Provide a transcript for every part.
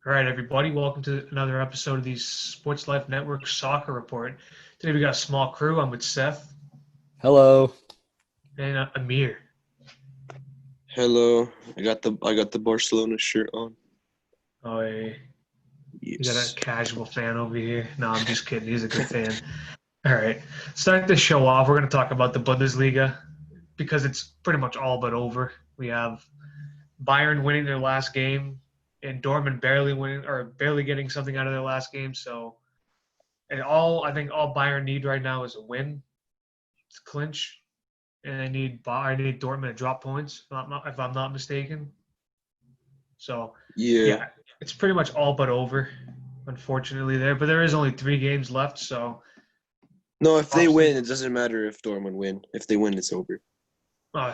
All right, everybody, welcome to another episode of the Sports Life Network Soccer Report. Today we got a small crew. I'm with Seth Hello. and Amir. Hello, I got the Barcelona shirt on. Oh, hey, you got a Yes. casual fan over here. No, I'm just kidding. He's a good fan. All right, starting the show off, we're going to talk about the Bundesliga because it's pretty much all but over. We have Bayern winning their last game and Dortmund barely winning or barely getting something out of their last game. So, I think all Bayern need right now is a win to clinch, and I need Dortmund to drop points if I'm not mistaken. So Yeah. yeah, it's pretty much all but over, unfortunately there. But there is only 3 games left, so No, if they obviously, win, it doesn't matter if Dortmund win. If they win, it's over.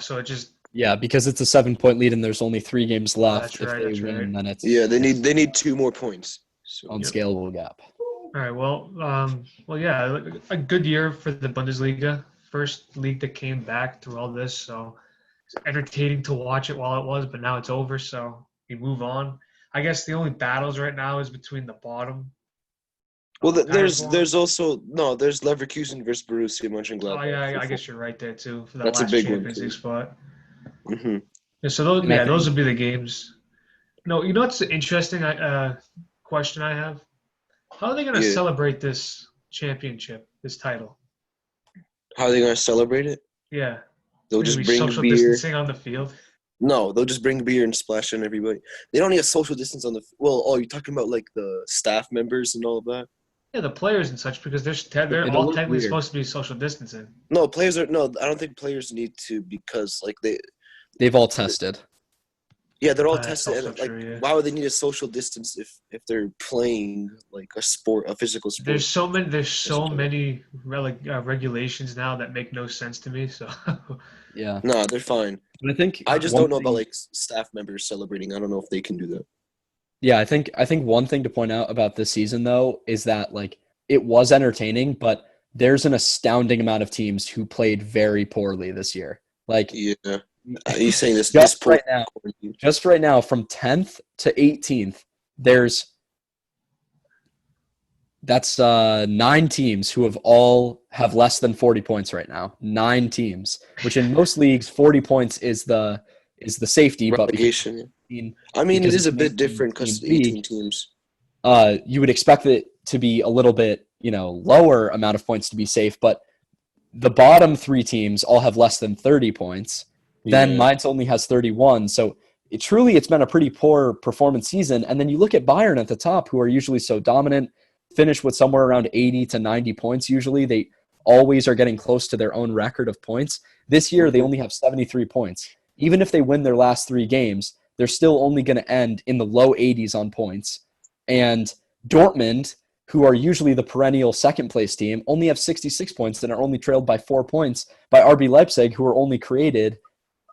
so it just Yeah, because it's a 7-point lead and there's only 3 games left. that's If right, they that's right. win, then it's Yeah, they need 2 more points. So Yep. unscalable gap. All right, yeah, a good year for the Bundesliga. First league that came back through all this, so it's entertaining to watch it while it was, but now it's over, so we move on. I guess the only battles right now is between the bottom. well, there's Paderborn. there's also there's Leverkusen versus Borussia Oh Mönchengladbach. yeah, I guess you're right there too for that That's a last big one Champions League too. spot. Hmm. Yeah, so And I those think, would be the games. No, you know what's the interesting question I have? How are they going to Yeah. celebrate this championship, this title? How are they gonna celebrate it? Yeah, They'll they're going to just be bring social beer. distancing on the field. No, they'll just bring beer and splash on everybody. They don't need a social distance on the. You're talking about like the staff members and all of that. Yeah, the players and such because they're it'll all look technically weird. supposed to be social distancing. No, players are no. I don't think players need to because They've all tested. yeah, they're all That's tested also and like true. Yeah. why would they need a social distance if they're playing like a sport, a physical sport? There's That's so what I'm- many regulations now that make no sense to me. So Yeah. No, they're fine. But I think I just one don't know about thing like staff members celebrating. I don't know if they can do that. yeah, I think one thing to point out about this season though is that like it was entertaining, but there's an astounding amount of teams who played very poorly this year. Like Yeah, you saying this just poor right now, quarantine? just right now from 10th to 18th, there's that's 9 teams who have less than 40 points right now. 9 teams, which in most leagues 40 points is the safety, but Relegation. I mean, it because is it's a an bit 18 different team because league, 18 teams. you would expect it to be a little bit lower amount of points to be safe, but the bottom 3 teams all have less than 30 points. Then Yeah, Mainz only has 31. So it's been a pretty poor performance season. And then you look at Bayern at the top, who are usually so dominant, finish with somewhere around 80 to 90 points. Usually they always are getting close to their own record of points. This year, they hmm only have 73 points. Even if they win their last 3 games, they're still only going to end in the low 80s on points. And Dortmund, who are usually the perennial second place team, only have 66 points and are only trailed by 4 points by RB Leipzig, who were only created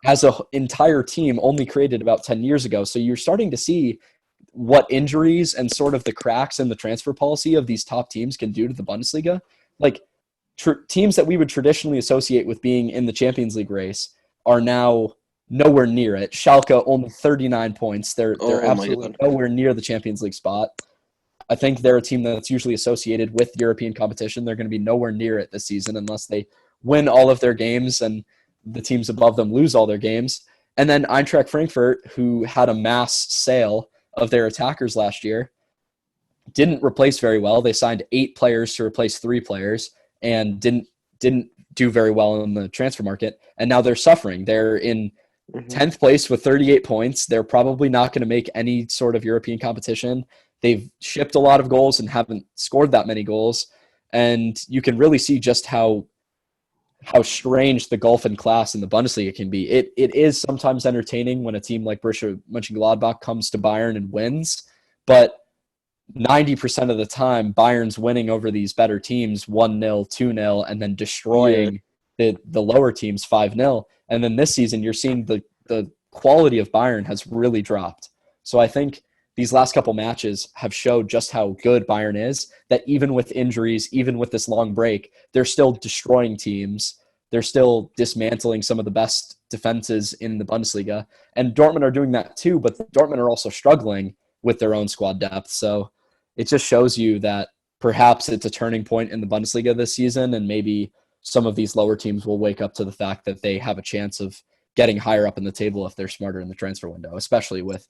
as an entire team, only created about 10 years ago. So you're starting to see what injuries and sort of the cracks in the transfer policy of these top teams can do to the Bundesliga. Like teams that we would traditionally associate with being in the Champions League race are now nowhere near it. Schalke only 39 points. They're Oh my absolutely God. nowhere near the Champions League spot. I think they're a team that's usually associated with European competition. They're going to be nowhere near it this season unless they win all of their games and the teams above them lose all their games. And then Eintracht Frankfurt, who had a mass sale of their attackers last year, didn't replace very well. They signed 8 players to replace 3 players and didn't do very well in the transfer market. And now they're suffering. They're in Hmm. 10th place with 38 points. They're probably not going to make any sort of European competition. They've shipped a lot of goals and haven't scored that many goals. And you can really see just how strange the gulf in class in the Bundesliga can be. It is sometimes entertaining when a team like Borussia Mönchengladbach comes to Bayern and wins, but 90% of the time, Bayern's winning over these better teams 1-0, 2-0, and then Yeah, destroying the lower teams 5-0. And then this season, you're seeing the quality of Bayern has really dropped. So I think these last couple matches have showed just how good Bayern is, that even with injuries, even with this long break, they're still destroying teams. They're still dismantling some of the best defenses in the Bundesliga. And Dortmund are doing that too, but Dortmund are also struggling with their own squad depth. So it just shows you that perhaps it's a turning point in the Bundesliga this season, and maybe some of these lower teams will wake up to the fact that they have a chance of getting higher up in the table if they're smarter in the transfer window, especially with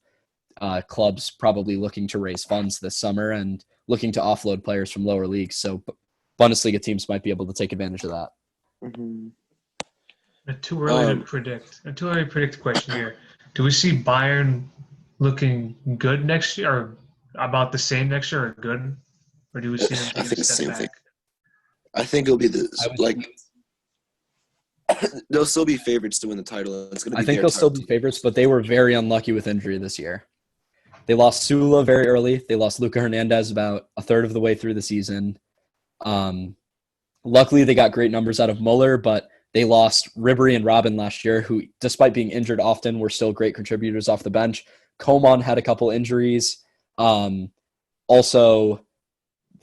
clubs probably looking to raise funds this summer and looking to offload players from lower leagues. So Bundesliga teams might be able to take advantage of that. Mm-hmm. Too early to predict. A too early to predict question here. Do we see Bayern looking good next year, or about the same next year, or good, or do we see them taking a step back? I think it'll be they'll still be favorites to win the title. It's gonna be. I think they'll still be favorites, but they were very unlucky with injury this year. They lost Sula very early. They lost Luca Hernandez about a third of the way through the season. Luckily, they got great numbers out of Muller, but they lost Ribery and Robin last year, who, despite being injured often, were still great contributors off the bench. Coman had a couple injuries. Also,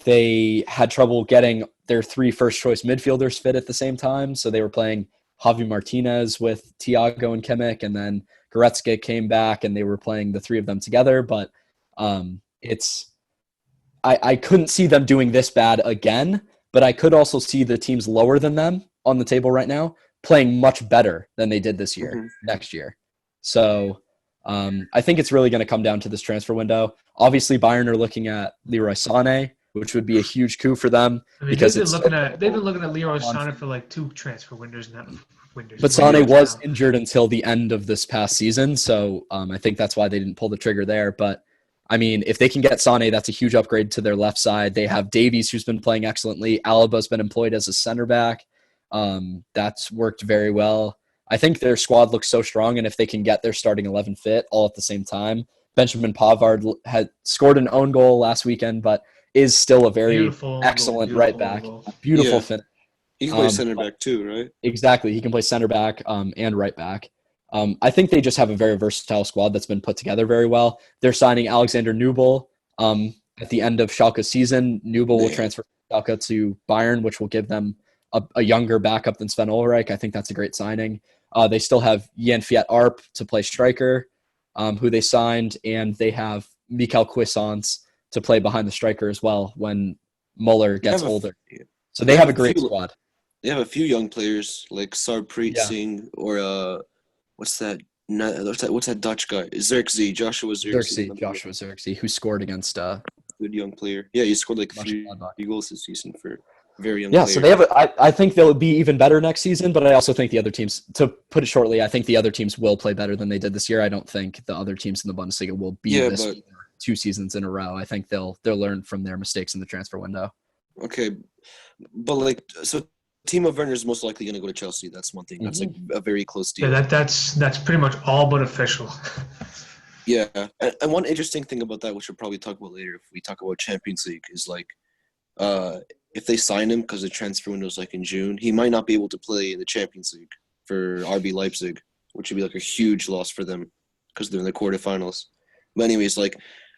they had trouble getting their 3 first-choice midfielders fit at the same time, so they were playing Javi Martinez with Thiago and Kimmich, and then Goretzka came back, and they were playing the 3 of them together. But I couldn't see them doing this bad again, but I could also see the teams lower than them on the table right now playing much better than they did this year, next year. So I think it's really going to come down to this transfer window. Obviously, Bayern are looking at Leroy Sané, which would be a huge coup for them. I mean, they've been looking at Leroy Sané for like 2 transfer windows now. But Sané was injured until the end of this past season, so I think that's why they didn't pull the trigger there. But I mean, if they can get Sané, that's a huge upgrade to their left side. They have Davies, who's been playing excellently. Alaba's been employed as a center back. That's worked very well. I think their squad looks so strong, and if they can get their starting 11 fit all at the same time, Benjamin Pavard had scored an own goal last weekend, but is still a very excellent right back. Beautiful finish. He can play center back too, right? Exactly. He can play center back and right back. I think they just have a very versatile squad that's been put together very well. They're signing Alexander Nubel at the end of Schalke's season. Nubel will transfer from Schalke to Bayern, which will give them a younger backup than Sven Ulreich. I think that's a great signing. They still have Jan Fiat Arp to play striker, who they signed, and they have Mikel Cuisance to play behind the striker as well when Muller gets older. So they have a great squad. They have a few young players like Sarpreet Singh or what's that Dutch guy? Joshua Zirkzee, who scored against good young player. Yeah, he scored like 3 goals this season for very young players. So they have I think they'll be even better next season, but I also think the other teams, to put it shortly, I think the other teams will play better than they did this year. I don't think the other teams in the Bundesliga will be this 2 seasons in a row. I think they'll learn from their mistakes in the transfer window. Okay. But so Timo Werner is most likely going to go to Chelsea. That's one thing. That's like a very close deal. Yeah, that's pretty much all but official. Yeah, and one interesting thing about that, which we'll probably talk about later if we talk about Champions League, is like if they sign him because the transfer window is like in June, he might not be able to play in the Champions League for RB Leipzig, which would be like a huge loss for them because they're in the quarterfinals. But anyways, like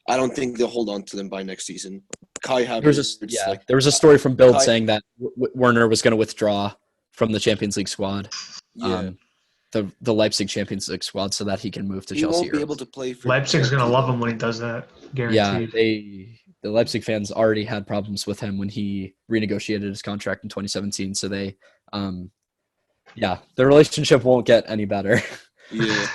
I don't think they'll hold on to them by next season. Kai Havertz. There was a story from Bild saying that Werner was going to withdraw from the Champions League squad, the Leipzig Champions League squad, so that he can move to Chelsea. He won't be able to play for Leipzig's going to love him when he does that. Guaranteed. Yeah, the Leipzig fans already had problems with him when he renegotiated his contract in 2017. So the relationship won't get any better. Yeah.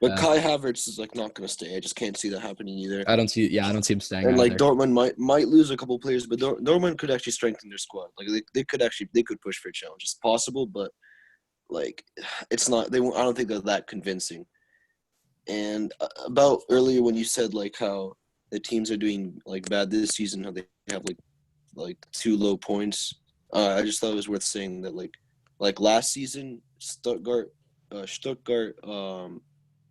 But Kai Havertz is like not going to stay. I just can't see that happening either. I don't see him staying. And like Dortmund might lose a couple players, but Dortmund could actually strengthen their squad. Like they could push for a challenge. It's possible, but like it's not. I don't think they're that convincing. And about earlier when you said like how the teams are doing like bad this season, how they have like 2 low points. I just thought it was worth saying that like last season Stuttgart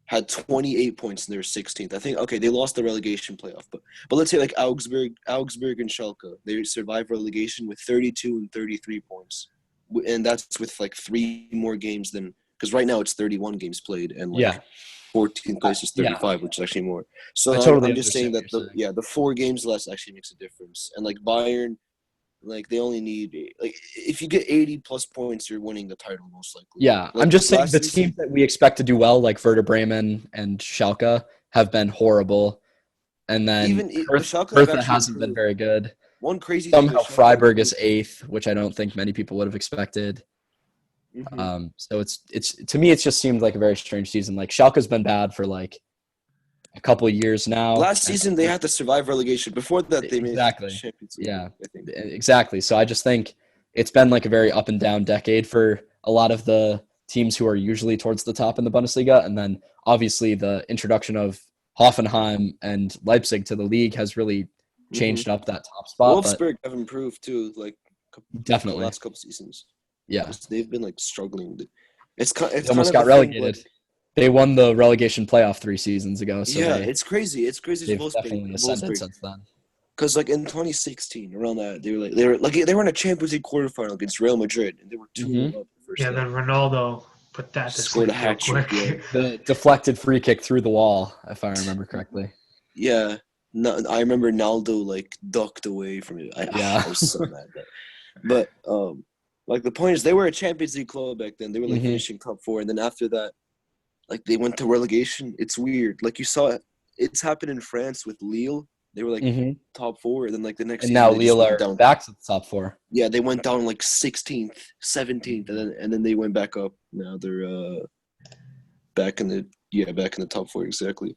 had 28 points and they were 16th. I think they lost the relegation playoff, but let's say like Augsburg and Schalke, they survived relegation with 32 and 33 points, and that's with like 3 more games than because right now it's 31 games played and 14th place is 35, which is actually more. So I'm just saying that the 4 games less actually makes a difference, and like Bayern. Like they only need if you get 80 plus points, you're winning the title most likely. Yeah, I'm just saying the teams that we expect to do well, like Werder Bremen and Schalke, have been horrible. And then but Schalke have Hertha actually hasn't been improved. very good. One crazy thing Somehow is Schalke Freiburg is improved. 8th, which I don't think many people would have expected. Mhm. So it's to me, it's just seemed like a very strange season. Like Schalke's been bad for like a couple of years now. Last season they had to survive relegation. Before that, they made Exactly. Champions League. Yeah, I think. exactly. So I just think it's been like a very up and down decade for a lot of the teams who are usually towards the top in the Bundesliga. And then obviously the introduction of Hoffenheim and Leipzig to the league has really Mhm. changed up that top spot. But Wolfsburg have improved too, like the definitely, last couple seasons, yeah, because they've been like struggling. It's they kind almost of the got thing, relegated. like They won the relegation playoff 3 seasons ago, so yeah, it's crazy. It's crazy to they've definitely ascended Wolfsburg, since then. because like in 2016, around that they were in a Champions League quarterfinal against Real Madrid, and they were 2-0 up the first Yeah, leg. then Ronaldo put that to Scored a sleep real hat trick. Yeah, quick. The deflected free kick through the wall, if I remember correctly. yeah. No, I remember Naldo like ducked away from it. Yeah. I was so mad at that. But like the point is, they were a Champions League club back then. They were like Mhm. finishing top 4, and then after that, like they went to relegation. It's weird. Like you saw, it's happened in France with Lille. They were like Mhm. top 4, and then like the next And season now they just Lille went are down. back to the top 4. Yeah, they went down like 16th, 17th, and then they went back up. Now they're back in the top 4 exactly.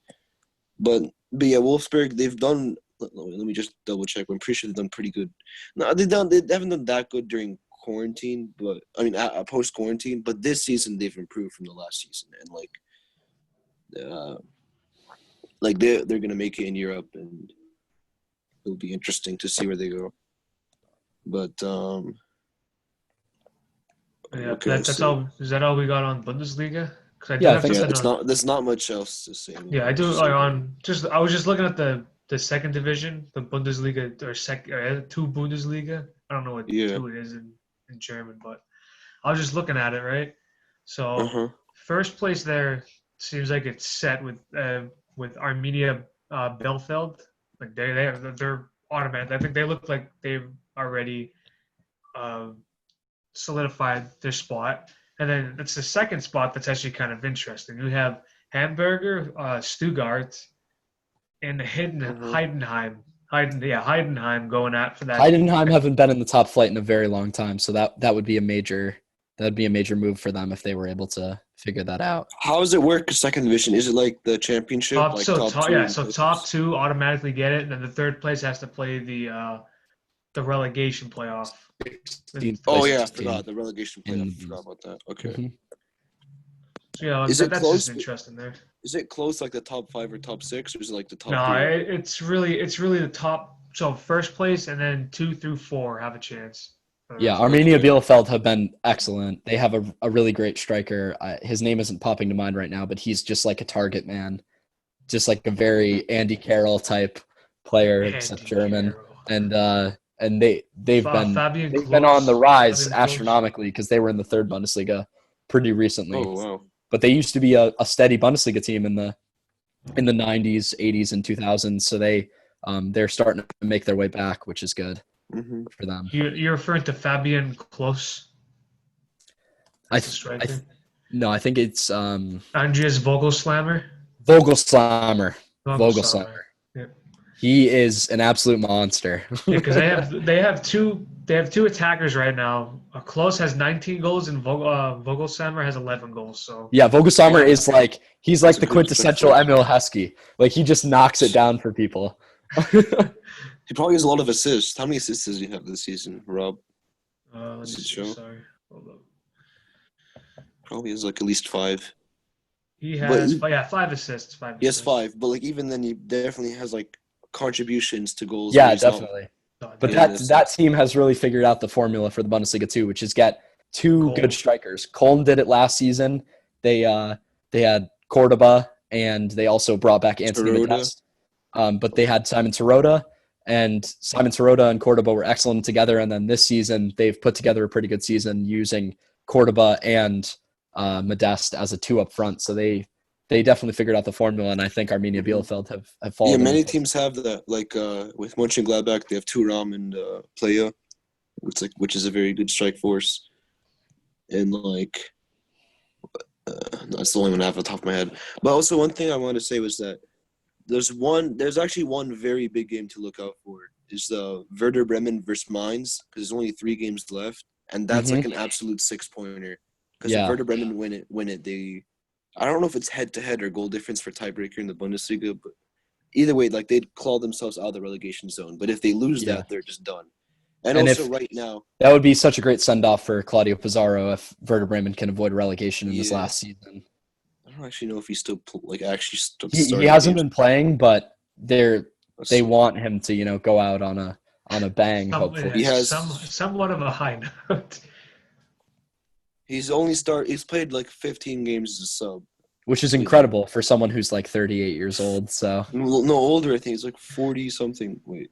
But yeah, Wolfsburg, they've done. Let me just double check. I'm pretty sure they've done pretty good. No, they haven't done that good during quarantine, but I mean post quarantine. But this season they've improved from the last season, and like they're gonna make it in Europe, and it'll be interesting to see where they go. But Yeah, okay, that's so all. Is that all we got on Bundesliga? Because I do Yeah, I have think yeah, so. something on. there's not much else to say Yeah, I anymore. do. So I was just looking at the second division, the Bundesliga or two Bundesliga. I don't know what yeah, two it is in German, but I was just looking at it, right? uh So huh. first place there seems like it's set with Arminia Bielefeld. Like they're automatic. I think they look like they've already uh, solidified their spot. And then it's the second spot that's actually kind of interesting. You have Hamburger, Stuttgart, and Uh-huh. Heidenheim going at for that. Heidenheim haven't been in the top flight in a very long time, so that would be a major move for them if they were able to figure that out. How does it work? Second division? Is it like the championship, like top two Yeah, and so top playoffs? two automatically get it, and then the third place has to play the relegation playoff. And 16th Oh place yeah, I team forgot the relegation in playoff. the I forgot Bundesliga. about that. Okay. Mhm. so yeah, Is it that's just close? interesting there. Is it close like the top 5 or top 6, or is it like the top No, 3? it's really the top. So first place and then 2 through 4 have a chance for the Yeah, rest of it. Arminia Okay. Bielefeld have been excellent. They have a really great striker. His name isn't popping to mind right now, but he's just like a target man, just like a very Andy Carroll type player, except Andy German. Carroll, And Fabian they've been on the Klos, rise Fabian Klos. astronomically because they were in the third Bundesliga pretty recently. Oh wow. But they used to be a steady Bundesliga team in the 90s, 80s, and 2000s. So they're starting to make their way back, which is good Hmm. for them. You're referring to Fabian Klos? I That's the th- I striker. th- no, I think it's Andreas Vogelslammer. Vogelslammer. Vogelslammer. Vogelslammer. Yeah, He is an absolute monster. yeah, because they have two attackers right now. Klos has 19 goals and Vogelslammer has 11 goals. So Yeah, Vogelslammer Wow, is like he's that's like a the good strike quintessential force. Emil Heskey. Like he just knocks it down for people. He probably has a lot of assists. How many assists does he have this season, Rob? let me Does it see. show? Sorry, hold up. Probably has like at least 5. He But has he, 5 assists. Five he has assists. 5. But like even then, he definitely has like contributions to goals where Yeah, he's not definitely. But getting the that assists. team has really figured out the formula for the Bundesliga too, which is get two good Cole. strikers. Köln did it last season. They had Cordoba and they also brought back Anthony Taroda. Modeste. But they had Simon Taroda, and Simon Taroda and Cordoba were excellent together. And then this season, they've put together a pretty good season using Cordoba and Modeste as a two up front. So they definitely figured out the formula, and I think Arminia Hmm. Bielefeld have Yeah, followed in their many footsteps. teams have that. Like with Mönchengladbach, they have Thuram and Playa, which is a very good strike force. And like that's the only one I have off the top of my head. But also one thing I wanted to say was that There's actually one very big game to look out for. Is the Werder Bremen versus Mainz, because there's only 3 games left, and that's like an absolute 6-pointer. Because if Yeah. Werder Bremen win it, I don't know if it's head-to-head or goal difference for tiebreaker in the Bundesliga, but either way, like they'd claw themselves out of the relegation zone. But if they lose that, they're just done. And also right now, that would be such a great send-off for Claudio Pizarro if Werder Bremen can avoid relegation in his last season. I don't actually know if he's still actually He hasn't been playing, but they want him to go out on a bang. Hopefully, he has somewhat of a high note. He's played like 15 games as a sub, which is incredible for someone who's like 38 years old. So no, older. I think he's like 40 something. Wait,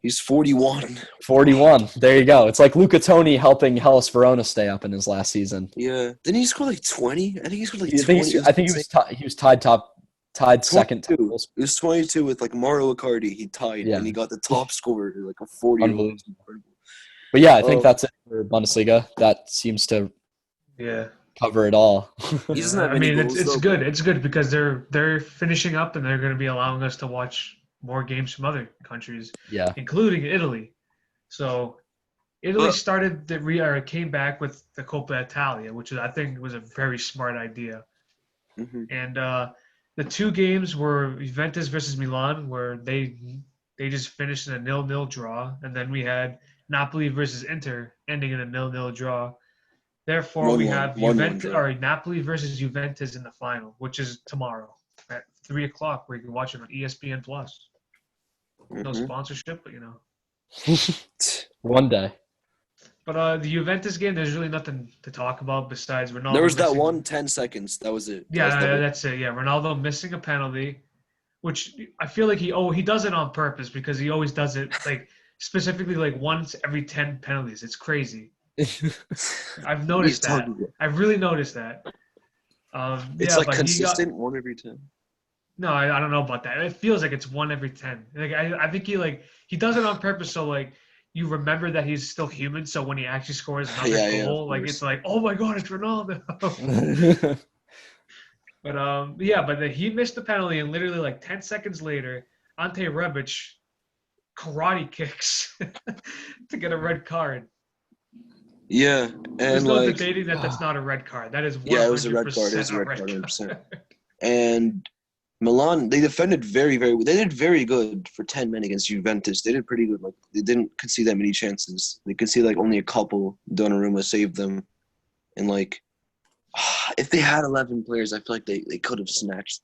he's 41. 41. There you go. It's like Luca Toni helping Hellas Verona stay up in his last season. Yeah, didn't he score like 20? I think he scored like 20. I think he was tied second. It was 22 with like Mauro Icardi. He tied and he got the top scorer, like a 40-year-old. But yeah, I think that's it for Bundesliga. That seems to cover it all. He doesn't have any goals, it's good. It's good because they're finishing up and they're going to be allowing us to watch more games from other countries, including Italy. So Italy came back with the Coppa Italia, which I think was a very smart idea. Mm-hmm. And the 2 games were Juventus versus Milan, where they just finished in a 0-0 draw, and then we had Napoli versus Inter, ending in a 0-0 draw. Therefore, we have Napoli versus Juventus in the final, which is tomorrow at 3:00, where you can watch it on ESPN Plus. No sponsorship, but one day. But the Juventus game, there's really nothing to talk about besides Ronaldo. There was that 10 seconds. That was it. That's it. Yeah, Ronaldo missing a penalty, which I feel like he does it on purpose because he always does it like specifically like once every 10 penalties. It's crazy. I've noticed that. I've really noticed that. It's like consistent 1 every 10. No, I don't know about that. It feels like it's 1 every 10. Like I think he does it on purpose so like you remember that he's still human. So when he actually scores another goal, like it's like, oh my god, it's Ronaldo. But he missed the penalty, and literally like 10 seconds later, Ante Rebic karate kicks to get a red card. Yeah, and there's no debating that's not a red card. That is 100% it was a red card. It was a red card, 100%. And Milan, they defended very, very. They did very good for 10 men against Juventus. They did pretty good. Like they didn't concede that many chances. They conceded like only a couple. Donnarumma saved them, and like if they had 11 players, I feel like they could have snatched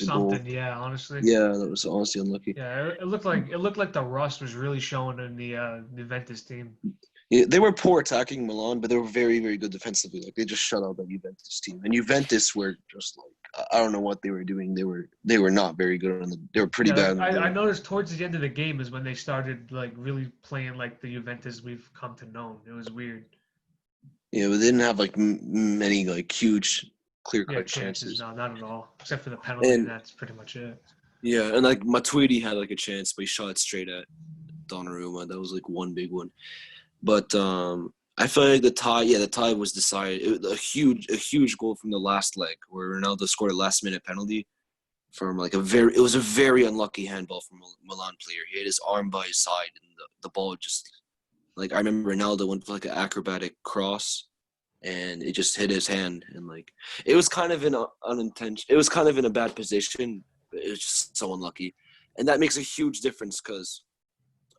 a goal. Yeah, honestly. Yeah, that was honestly unlucky. Yeah, it looked like the rust was really showing in the Juventus team. Yeah, they were poor attacking Milan, but they were very, very good defensively. Like they just shut out the Juventus team, and Juventus were just like I don't know what they were doing. They were not very good they were pretty bad. I noticed towards the end of the game is when they started like really playing like the Juventus we've come to know. It was weird. Yeah, but they didn't have like many like huge clear-cut chances. No, not at all. Except for the penalty, and that's pretty much it. Yeah, and like Matuidi had like a chance, but he shot it straight at Donnarumma. That was like one big one. But I feel like the tie was decided. It was a huge goal from the last leg where Ronaldo scored a last-minute penalty from like it was a very unlucky handball from a Milan player. He had his arm by his side, and the ball just like I remember Ronaldo went for like an acrobatic cross, and it just hit his hand, and like it was kind of in It was kind of in a bad position, but it was just so unlucky, and that makes a huge difference because.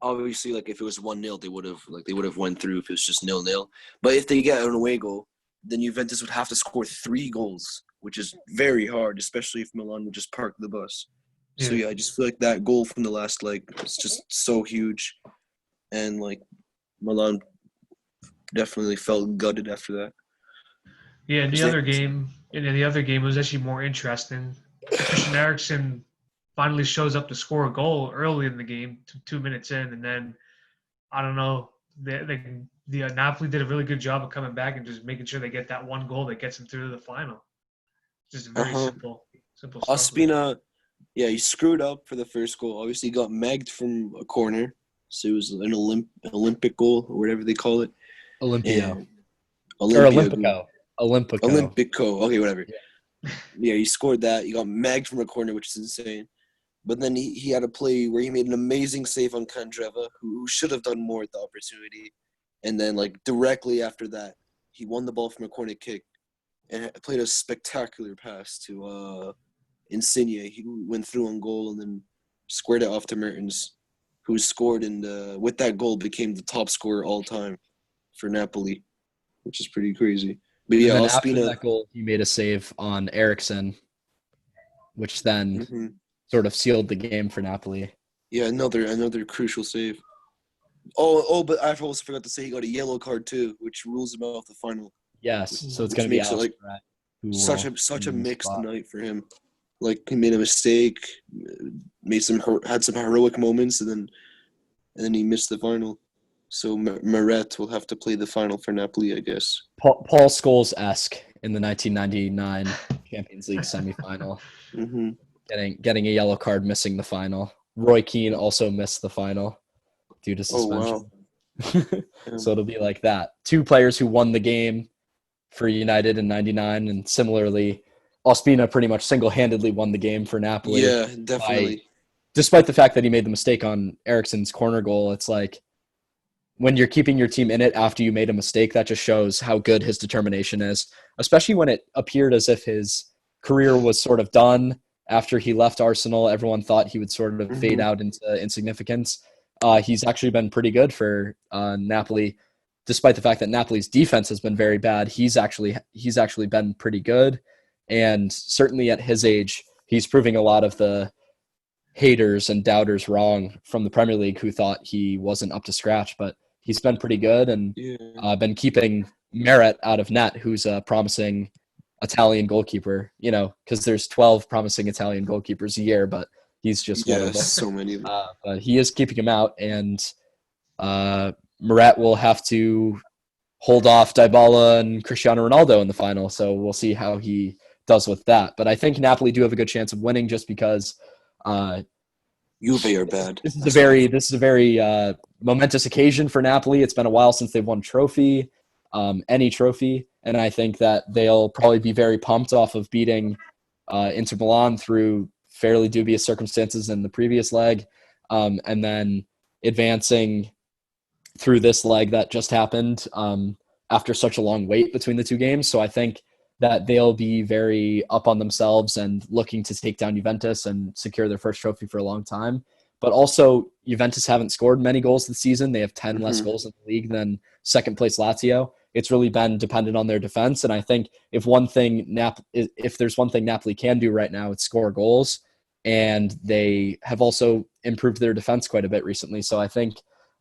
Obviously, like if it was 1-0, they would have went through if it was just 0-0. But if they get an away goal, then Juventus would have to score 3 goals, which is very hard, especially if Milan would just park the bus. Yeah. So yeah, I just feel like that goal from the last leg was just so huge, and like Milan definitely felt gutted after that. Yeah, and the other game was actually more interesting. Christian Eriksen finally shows up to score a goal early in the game, 2 minutes in, and then I don't know. The Napoli did a really good job of coming back and just making sure they get that one goal that gets them through to the final. Just very simple stuff. Ospina, yeah, he screwed up for the first goal. Obviously, he got megged from a corner, so it was an Olympic goal or whatever they call it. Olympico. Olympico. Okay, whatever. Yeah, he scored that. He got magged from a corner, which is insane. But then he had a play where he made an amazing save on Kandreva, who should have done more with the opportunity. And then, like, directly after that, he won the ball from a corner kick and played a spectacular pass to Insigne. He went through on goal and then squared it off to Mertens, who scored and with that goal became the top scorer all time for Napoli, which is pretty crazy. But And yeah, then after Ospina. that goal, he made a save on Eriksson, which then Mm-hmm. sort of sealed the game for Napoli. Yeah, another crucial save. But I also forgot to say he got a yellow card too, which rules him out of the final, Yes, so it's which going to be makes it Alex like Brett who such will a win the mixed spot. night for him. Like he made a mistake, had some heroic moments, and then he missed the final. So Meret will have to play the final for Napoli, I guess. Paul Scholes-esque in the 1999 Champions League semifinal, Mm-hmm. getting a yellow card, missing the final. Roy Keane also missed the final due to Oh suspension. wow! So it'll be like that. Two players who won the game for United in 99, and similarly, Ospina pretty much single-handedly won the game for Napoli. Yeah, definitely. Despite the fact that he made the mistake on Eriksson's corner goal, it's like when you're keeping your team in it after you made a mistake, that just shows how good his determination is, especially when it appeared as if his career was sort of done after he left Arsenal. Everyone thought he would sort of fade out into insignificance. He's actually been pretty good for Napoli, despite the fact that Napoli's defense has been very bad. He's actually been pretty good, and certainly at his age, he's proving a lot of the haters and doubters wrong from the Premier League who thought he wasn't up to scratch. But he's been pretty good and been keeping Meret out of net, who's a promising Italian goalkeeper. You know, because there's 12 promising Italian goalkeepers a year, but he's just one of them. So many of them. But he is keeping him out, and Meret will have to hold off Dybala and Cristiano Ronaldo in the final. So we'll see how he does with that. But I think Napoli do have a good chance of winning just because Juve are bad. This is a very momentous occasion for Napoli. It's been a while since they've won trophy, any trophy, and I think that they'll probably be very pumped off of beating Inter Milan through fairly dubious circumstances in the previous leg, and then advancing through this leg that just happened after such a long wait between the two games. So I think that they'll be very up on themselves and looking to take down Juventus and secure their first trophy for a long time. But also, Juventus haven't scored many goals this season. They have 10 less goals in the league than second place Lazio. It's really been dependent on their defense. And I think if there's one thing Napoli can do right now, it's score goals. And they have also improved their defense quite a bit recently. So I think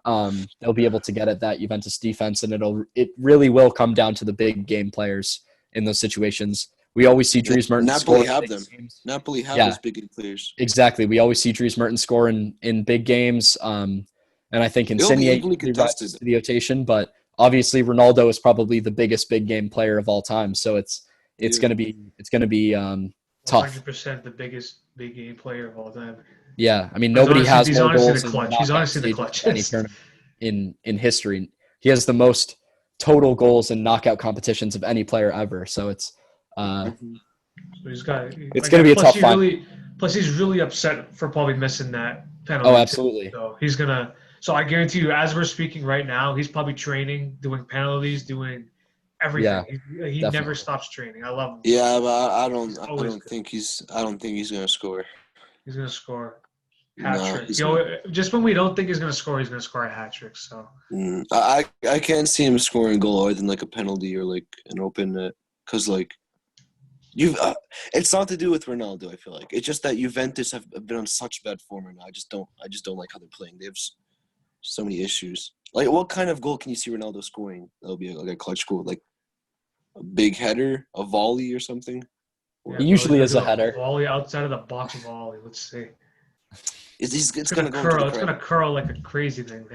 they'll be able to get at that Juventus defense, and it really will come down to the big game players in those situations. We always see Dries Mertens score. Napoli have them. Napoli have those big game players. Exactly. We always see Dries Mertens score in big games. And I think Insigne rises to the occasion, but obviously Ronaldo is probably the biggest big game player of all time. So it's going to be tough. 100% the biggest big game player of all time. Yeah, I mean nobody has more goals He's honestly the clutch. Any tournament in history. He has the most total goals in knockout competitions of any player ever. So it's so it's going to be a tough fight. Plus, he's really upset for probably missing that penalty. Oh, absolutely. So he's gonna. So I guarantee you, as we're speaking right now, he's probably training, doing penalties, doing everything. Yeah, he never stops training. I love him. Yeah, but I don't think he's gonna score. He's gonna score hat trick. Just when we don't think he's gonna score a hat trick. So I can't see him scoring a goal other than like a penalty or like an open net, because like it's not to do with Ronaldo. I feel like it's just that Juventus have been on such bad form right now. I just don't like how they're playing. They have so many issues. Like, what kind of goal can you see Ronaldo scoring? That'll be like a clutch goal, like a big header, a volley, or something. Yeah, he usually is a header. Volley outside of the box volley. Let's see. It's gonna go curl. Into the it's crowd. gonna curl like a crazy thing.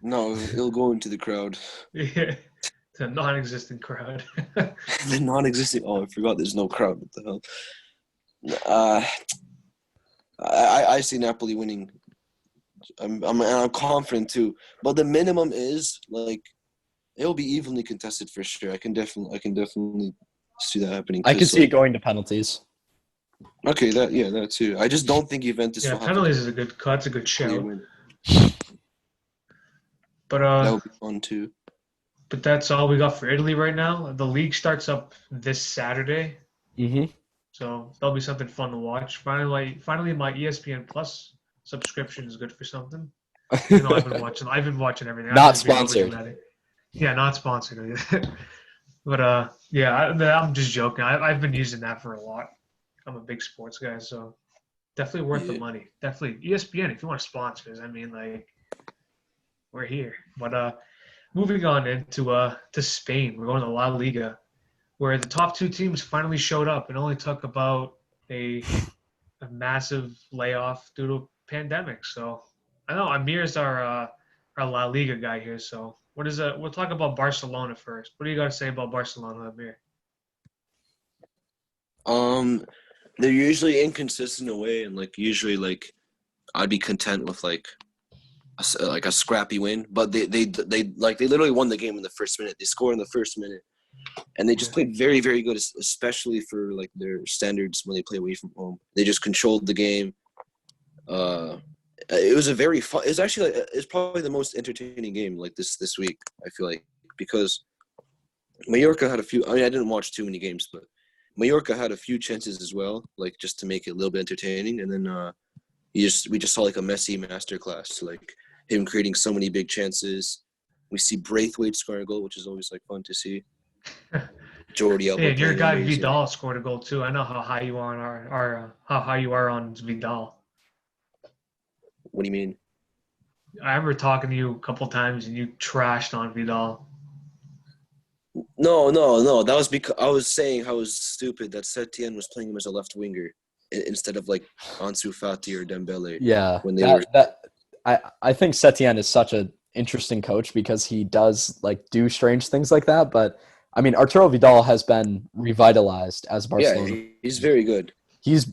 No, it'll go into the crowd. Yeah, it's a non-existent crowd. The non-existent. Oh, I forgot. There's no crowd. What the hell? I see Napoli winning. I'm confident too. But the minimum is like it'll be evenly contested for sure. I can definitely see that happening. I could see it going to penalties. Okay, that too. I just don't think Juventus Yeah, will have penalties is a good cut. That's a good to show. win. But That would be fun too. but that's all we got for Italy right now. The league starts up this Saturday, Mm-hmm. so that'll be something fun to watch. Finally, my ESPN Plus subscription is good for something. You know, I've been watching everything. I've Not just been sponsored. overdramatic. Yeah, not sponsored. But yeah, I'm just joking. I've been using that for a lot. I'm a big sports guy, so definitely worth the Yeah. money. Definitely ESPN if you want to sponsor us. I mean, like, we're here. But moving on into to Spain, we're going to La Liga, where the top two teams finally showed up. It only took about a massive layoff due to a pandemic. So I know Amir's our La Liga guy here. So we'll talk about Barcelona first. What do you got to say about Barcelona, Amir? They're usually inconsistent away, and usually I'd be content with a scrappy win. But they literally won the game in the first minute. They scored in the first minute, and they just played very, very good, especially for their standards when they play away from home. They just controlled the game. It was a very fun. It's actually it's probably the most entertaining game this week. I feel like, because Mallorca had a few. I mean, I didn't watch too many games, but Mallorca had a few chances as well, just to make it a little bit entertaining. And then we just saw a Messi masterclass, him creating so many big chances. We see Braithwaite scoring a goal, which is always fun to see. Jordi Alba. Hey, and your guy amazing. Vidal scored a goal too. I know how high you are on how high you are on Vidal. What do you mean? I remember talking to you a couple times and you trashed on Vidal. No. That was because I was saying how it was stupid that Setien was playing him as a left winger instead of Ansu Fati or Dembele. Yeah, when they were. I think Setien is such an interesting coach because he does do strange things like that. But I mean, Arturo Vidal has been revitalized as Barcelona. Yeah, he's very good. He's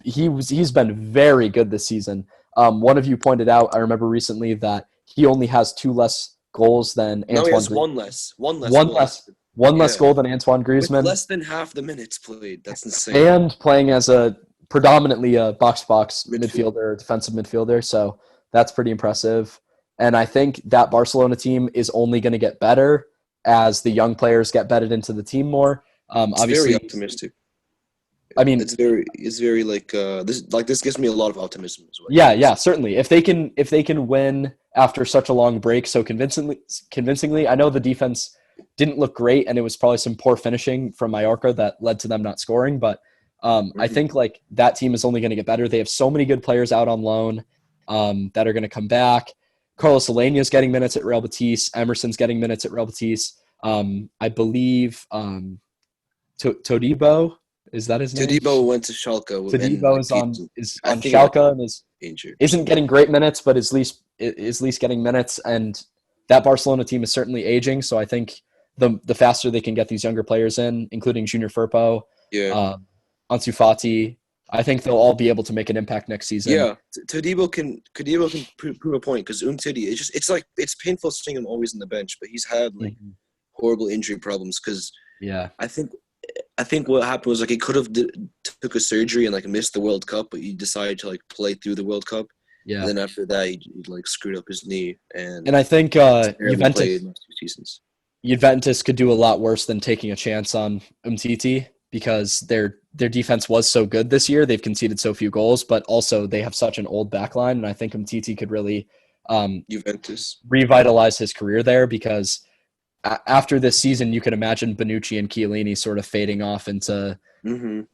been very good this season. One of you pointed out, I remember recently, that he only has 2 less goals than Antoine. No, he has one less goal than Antoine Griezmann. With less than half the minutes played. That's insane. And playing as predominantly a box-to-box midfielder, defensive midfielder. So that's pretty impressive. And I think that Barcelona team is only going to get better as the young players get bedded into the team more. Obviously, very optimistic. I mean, it's very this gives me a lot of optimism as well. Yeah, certainly. If they can win after such a long break so convincingly, I know the defense didn't look great, and it was probably some poor finishing from Mallorca that led to them not scoring. But I think that team is only going to get better. They have so many good players out on loan that are going to come back. Carlos Alenia is getting minutes at Real Betis. Emerson's getting minutes at Real Betis. I believe Todibo. Is that his name? Todibo went to Schalke. Todibo is on Schalke and isn't getting great minutes, but is at least getting minutes. And that Barcelona team is certainly aging. So I think the faster they can get these younger players in, including Junior Firpo, Ansu Fati, I think they'll all be able to make an impact next season. Yeah, Todibo can prove a point, because Umtiti, it's painful seeing him always on the bench, but he's had horrible injury problems. Because I think what happened was he could have took a surgery and missed the World Cup, but he decided to play through the World Cup. Yeah. And then after that, he screwed up his knee, and I think Juventus could do a lot worse than taking a chance on Umtiti, because their defense was so good this year. They've conceded so few goals, but also they have such an old backline, and I think Umtiti could really Juventus revitalize his career there, because after this season, you can imagine Bonucci and Chiellini sort of fading off into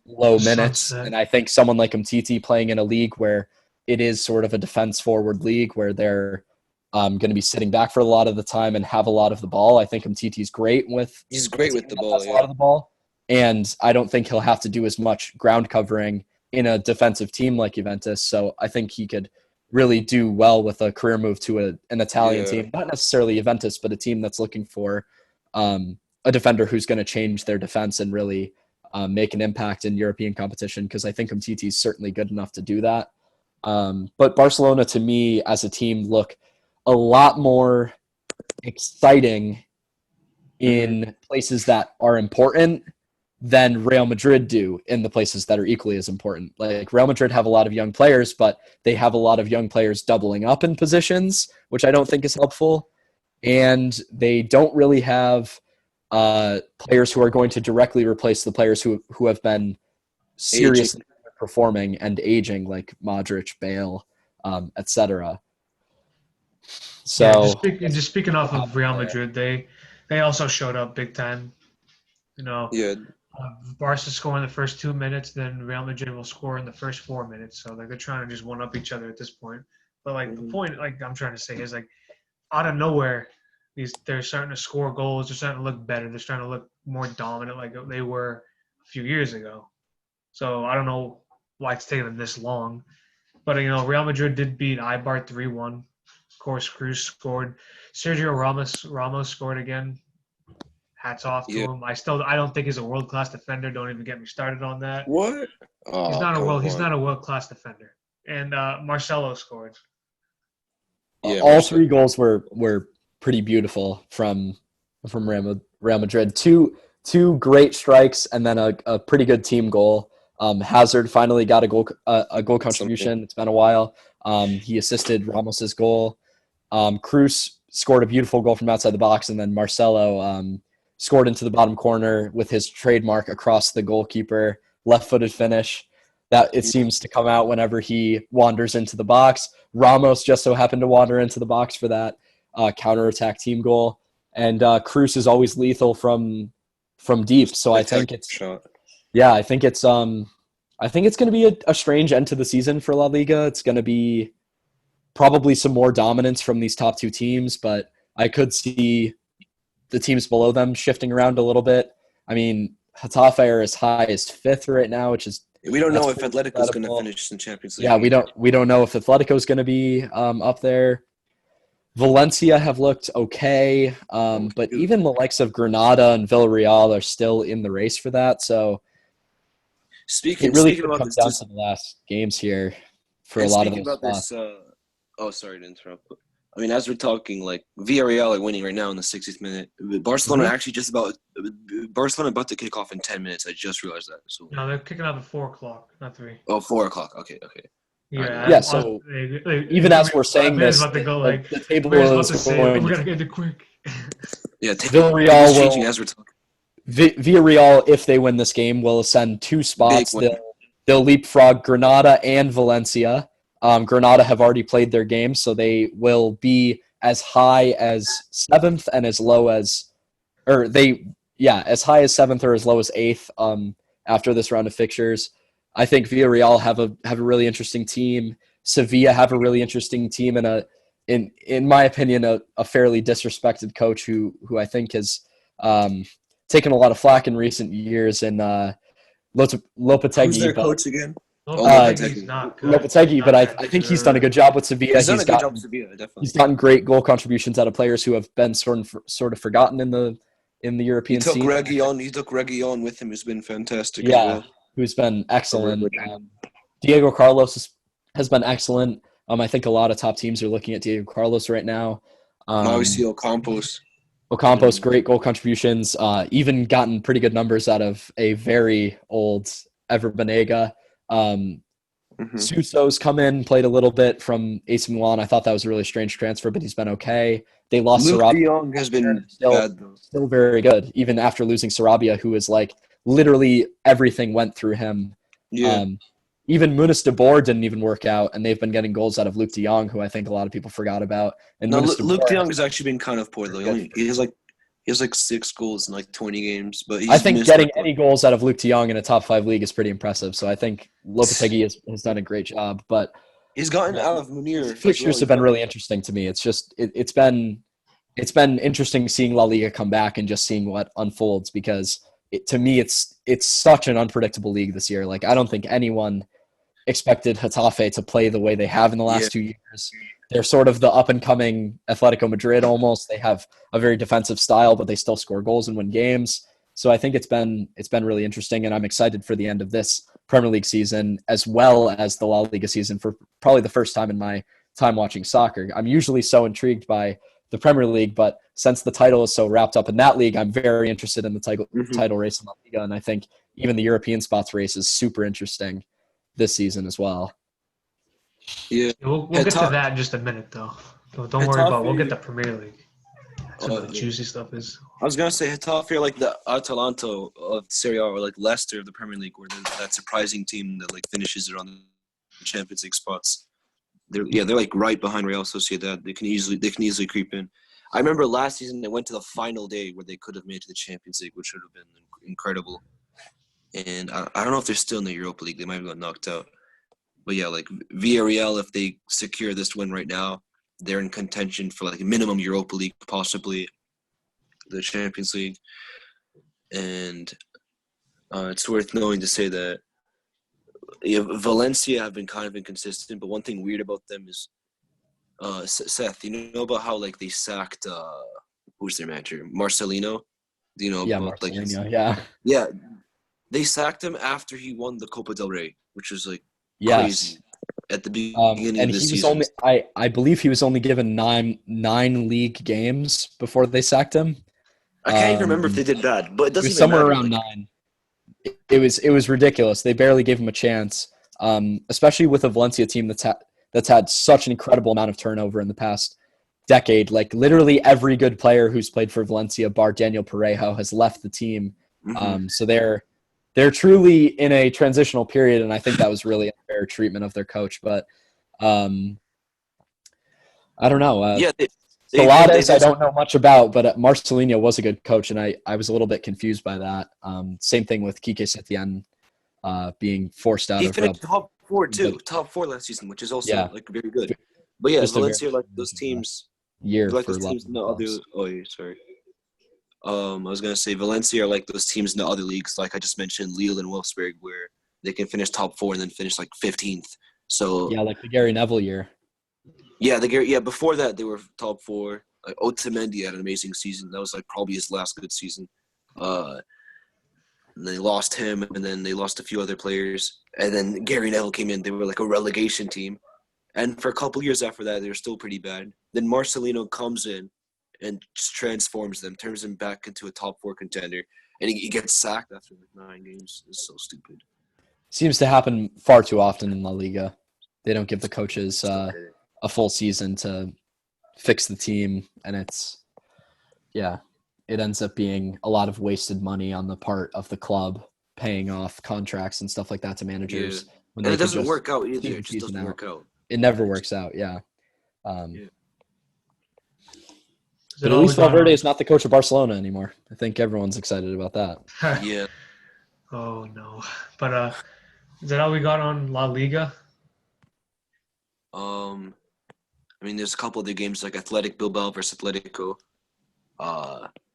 low minutes. And I think someone like Umtiti playing in a league where it is sort of a defense-forward league where they're going to be sitting back for a lot of the time and have a lot of the ball. I think Umtiti's great with the ball. A lot of the ball. And I don't think he'll have to do as much ground covering in a defensive team like Juventus. So I think he could really do well with a career move to an Italian team, not necessarily Juventus, but a team that's looking for a defender who's going to change their defense and really make an impact in European competition, because I think Umtiti is certainly good enough to do that. But Barcelona, to me, as a team, look a lot more exciting in places that are important than Real Madrid do in the places that are equally as important. Like Real Madrid have a lot of young players, but they have a lot of young players doubling up in positions, which I don't think is helpful. And they don't really have players who are going to directly replace the players who have been seriously performing and aging, like Modric, Bale, etc. So just speaking off of Real Madrid, they also showed up big time. Yeah. Barca score in the first 2 minutes, then Real Madrid will score in the first 4 minutes. So like they're trying to just one up each other at this point. But like the point, like I'm trying to say is like out of nowhere, they're starting to score goals. They're starting to look better. They're starting to look more dominant, like they were a few years ago. So I don't know why it's taking them this long, but Real Madrid did beat Eibar 3-1. Of course, Cruz scored. Sergio Ramos scored again. Hats off to him. I don't think he's a world class defender. Don't even get me started on that. What? Oh, he's not a world class defender. And Marcelo scored. Yeah, all three goals were pretty beautiful from Real Madrid. Two great strikes and then a pretty good team goal. Hazard finally got a goal contribution. It's been a while. He assisted Ramos's goal. Cruz scored a beautiful goal from outside the box, and then Marcelo scored into the bottom corner with his trademark across the goalkeeper left-footed finish. That it seems to come out whenever he wanders into the box. Ramos just so happened to wander into the box for that counterattack team goal. And Cruz is always lethal from deep. So I think it's I think it's going to be a strange end to the season for La Liga. It's going to be probably some more dominance from these top two teams, but I could see the teams below them shifting around a little bit. I mean, Getafe are as high as 5th right now, which is we don't know if Atletico is going to finish in Champions League. Yeah, we don't know if Atletico is going to be up there. Valencia have looked okay, but even the likes of Granada and Villarreal are still in the race for that. So it really comes down to the last games here for a lot of those spots. Sorry to interrupt. I mean, as we're talking, like Villarreal are winning right now in the 60th minute. Barcelona Barcelona about to kick off in 10 minutes. I just realized that. So no, they're kicking off at 4:00, not 3. Oh, 4:00. Okay. Yeah. So even as we're saying this, the table is going. We're gonna get it quick. Yeah, Villarreal changing as we're talking. Villarreal, if they win this game, will ascend 2 spots. They'll leapfrog Granada and Valencia. Granada have already played their game, so they will be as high as 7th and as low as, as high as 7th or as low as 8th after this round of fixtures. I think Villarreal have a really interesting team. Sevilla have a really interesting team, and in my opinion, a fairly disrespected coach who I think has taken a lot of flack in recent years. And Lopetegui. Who's their coach again? Lopetegui's not good. Lopetegui, but I think he's done a good job with Sevilla. He's done a good job with Sevilla, definitely. He's gotten great goal contributions out of players who have been sort of forgotten in the European scene. He took Reguilon with him, who's been fantastic. Yeah, as well. Who's been excellent. Diego Carlos has been excellent. I think a lot of top teams are looking at Diego Carlos right now. Mauricio Campos. Ocampos, great goal contributions. Even gotten pretty good numbers out of a very old Ever Banega. Suso's come in, played a little bit from AC Milan. I thought that was a really strange transfer, but he's been okay. They lost Luke Sarabia. de Jong has been bad, though. Still very good, even after losing Sarabia, who is like literally everything went through him. Yeah. Even Munis de Boer didn't even work out, and they've been getting goals out of Luke de Jong, who I think a lot of people forgot about. And Luke de Jong has actually been kind of poor, though. He has like 6 goals in like 20 games. But I think getting any goals out of Luke de Jong in a top 5 league is pretty impressive. So I think Lopetegui has done a great job. But he's gotten out of Munir. Fixtures have been really interesting to me. It's just it's been interesting seeing La Liga come back and just seeing what unfolds, because to me it's such an unpredictable league this year. Like I don't think anyone expected Getafe to play the way they have in the last 2 years. They're sort of the up-and-coming Atletico Madrid almost. They have a very defensive style, but they still score goals and win games. So I think it's been really interesting, and I'm excited for the end of this Premier League season as well as the La Liga season for probably the first time in my time watching soccer. I'm usually so intrigued by the Premier League. But since the title is so wrapped up in that league, I'm very interested in the title race in La Liga, and I think even the European spots race is super interesting this season as well. Yeah. We'll get to that in just a minute, though. So don't worry about. We'll get the Premier League. Some of the juicy stuff is. I was gonna say Getafe are like the Atalanta of Serie A, or like Leicester of the Premier League, where that surprising team that like finishes it on the Champions League spots. They're like right behind Real Sociedad. They can easily creep in. I remember last season they went to the final day where they could have made it to the Champions League, which would have been incredible. And I don't know if they're still in the Europa League. They might have got knocked out. But yeah, like Villarreal, if they secure this win right now, they're in contention for like a minimum Europa League, possibly the Champions League. And it's worth knowing to say that Valencia have been kind of inconsistent, but one thing weird about them is Seth, you know about how like they sacked who's their manager? Marcelino? Do you know about Marcelino, Yeah. They sacked him after he won the Copa del Rey, which was like crazy. At the beginning and of the he season. was only I believe he was only given nine league games before they sacked him. I can't even remember if they did that, but it doesn't was even somewhere matter. around 9. It was ridiculous. They barely gave him a chance, especially with a Valencia team that's had such an incredible amount of turnover in the past decade. Like literally every good player who's played for Valencia, bar Daniel Parejo, has left the team. So they're truly in a transitional period, and I think that was really unfair treatment of their coach. But I don't know. Pilades, I don't know much about, but Marcelino was a good coach, and I was a little bit confused by that. Same thing with Quique Setién being forced out. He finished top 4 too, top 4 last season, which is also like very good. But yeah, Valencia like those teams. Like those teams in the other. Sorry. I was gonna say Valencia are like those teams in the other leagues, like I just mentioned, Lille and Wolfsburg, where they can finish top 4 and then finish like 15th. So like the Gary Neville year. Before that they were top 4. Like Otamendi had an amazing season. That was like probably his last good season. And they lost him, and then they lost a few other players. And then Gary Neville came in. They were like a relegation team. And for a couple years after that, they were still pretty bad. Then Marcelino comes in and just transforms them, turns them back into a top 4 contender. And he gets sacked after like 9 games. It's so stupid. Seems to happen far too often in La Liga. They don't give the coaches a full season to fix the team, and it ends up being a lot of wasted money on the part of the club, paying off contracts and stuff like that to managers. And it doesn't work out either. It just doesn't work out. It never works out, But at all least Valverde is not the coach of Barcelona anymore. I think everyone's excited about that. Yeah. Oh, no. But is that all we got on La Liga? I mean, there's a couple other games like Athletic Bilbao versus Atletico.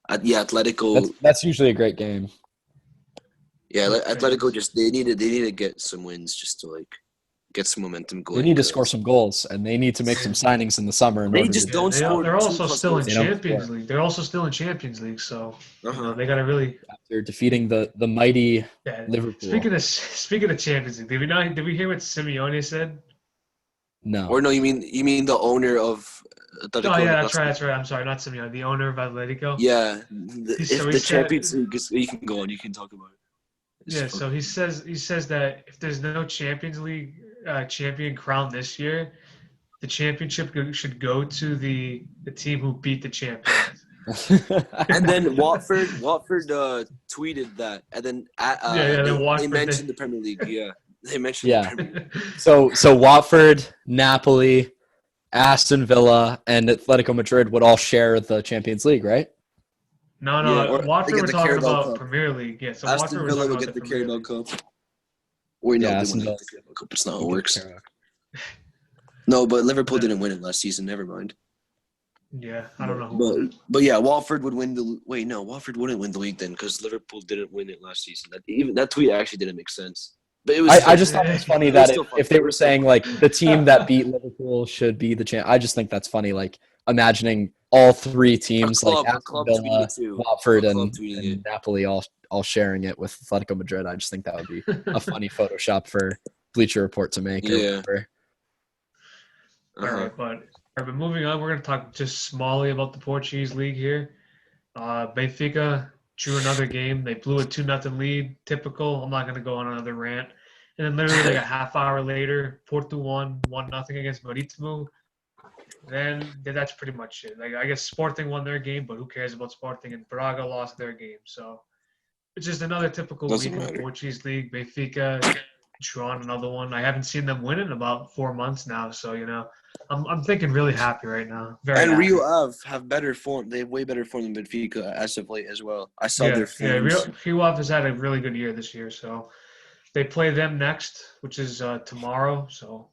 Atletico. That's usually a great game. Yeah, Atletico they need to get some wins just to like get some momentum going. They need to score some goals, and they need to make some signings in the summer. They just don't score. They're also still in Champions League. They're also still in Champions League, so they got to really. They're defeating the mighty Liverpool. Speaking of Champions League, did we hear what Simeone said? No. Or no, you mean the owner of Atletico? Oh yeah, that's right. I'm sorry, not Simeone, the owner of Atletico. Yeah, the Champions League, you can go on. You can talk about it. So he says that if there's no Champions League champion crowned this year, the championship should go to the team who beat the champions. And then Watford tweeted that, and then they mentioned the Premier League. Yeah, they mentioned the Premier League. So Watford, Napoli, Aston Villa, and Atletico Madrid would all share the Champions League, right? No. Watford were talking about Premier League. Yeah, so Aston Villa will get the Carabao Cup. Or no, they won't get the Carabao Cup. It's not how it works. No, but Liverpool didn't win it last season. Never mind. Yeah, I don't know. But yeah, Watford would win the. Wait, no, Watford wouldn't win the league then because Liverpool didn't win it last season. That tweet actually didn't make sense. But it was. I just thought it was funny that if they were saying like the team that beat Liverpool should be the champ, I just think that's funny. Like imagining all 3 teams like Aston Villa, Watford, and Napoli all sharing it with Atletico Madrid. I just think that would be a funny Photoshop for Bleacher Report to make. All right, but but moving on, we're going to talk just smallly about the Portuguese league here. Benfica drew another game. They blew a 2-0 lead. Typical. I'm not going to go on another rant. And then literally like a half hour later, Porto won 1-0 against Marítimo. Then that's pretty much it. Like I guess Sporting won their game, but who cares about Sporting? And Braga lost their game. So it's just another typical Doesn't week in the matter. Portuguese league. Benfica drawn another one. I haven't seen them win in about 4 months now. So I'm thinking really happy right now. Very And happy. Rio Ave have better form. They have way better form than Benfica as of late as well. I saw their forms. Rio Ave has had a really good year this year. So they play them next, which is tomorrow. So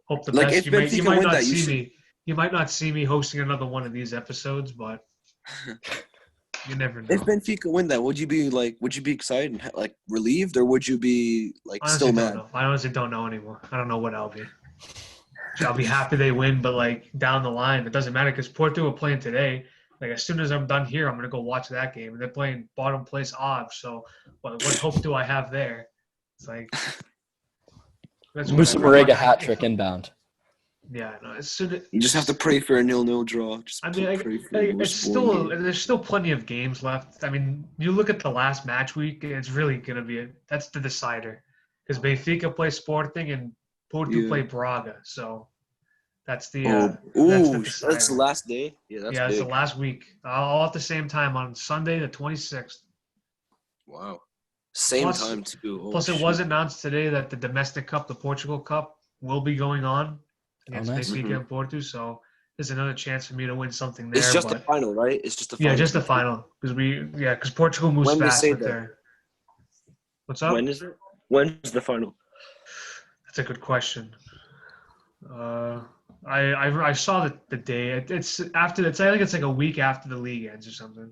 hope the Like best. if Benfica You might win not that, see me. You might not see me hosting another one of these episodes, but you never know. If Benfica win that, would you be excited and like relieved, or would you be like Honestly, still don't mad? know. I honestly don't know anymore. I don't know what I'll be. I'll be happy they win, but like down the line, it doesn't matter because Porto are playing today. Like as soon as I'm done here, I'm gonna go watch that game. They're playing bottom place odds, so what hope do I have there? It's like Musa Marega hat trick inbound. Yeah, no. As soon as, You just have to pray for a 0-0 draw. Just I mean, pray for a it's still there's still plenty of games left. I mean, you look at the last match week; it's really gonna be that's the decider because Benfica play Sporting and Porto play Braga. So that's the that's the last day. Yeah, that's it's big. the last week, all at the same time on Sunday the 26th. Wow, same time too. Plus, it was announced today that the domestic cup, the Portugal Cup, will be going on against Benfica and Porto. So there's another chance for me to win something there. It's just the final, right? It's just the final. Yeah, just the final because Portugal moves fast with their. What's up? When is it? When's the final? That's a good question. I saw the day. It's after. I think it's like a week after the league ends or something.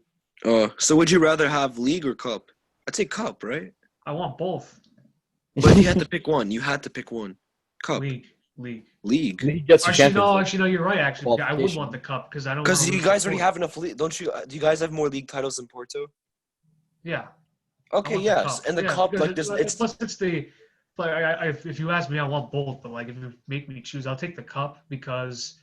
So would you rather have league or cup? I'd say cup, right? I want both. But you had to pick one. You had to pick one. Cup. League. League gets actually, no, you're right. Actually, I would want the cup because I don't. Because you guys already have enough league, don't you? Do you guys have more league titles than Porto? Yeah. Okay. Yes, and the cup, like this, it's plus it's the. Like, if you ask me, I want both. But like, if you make me choose, I'll take the cup because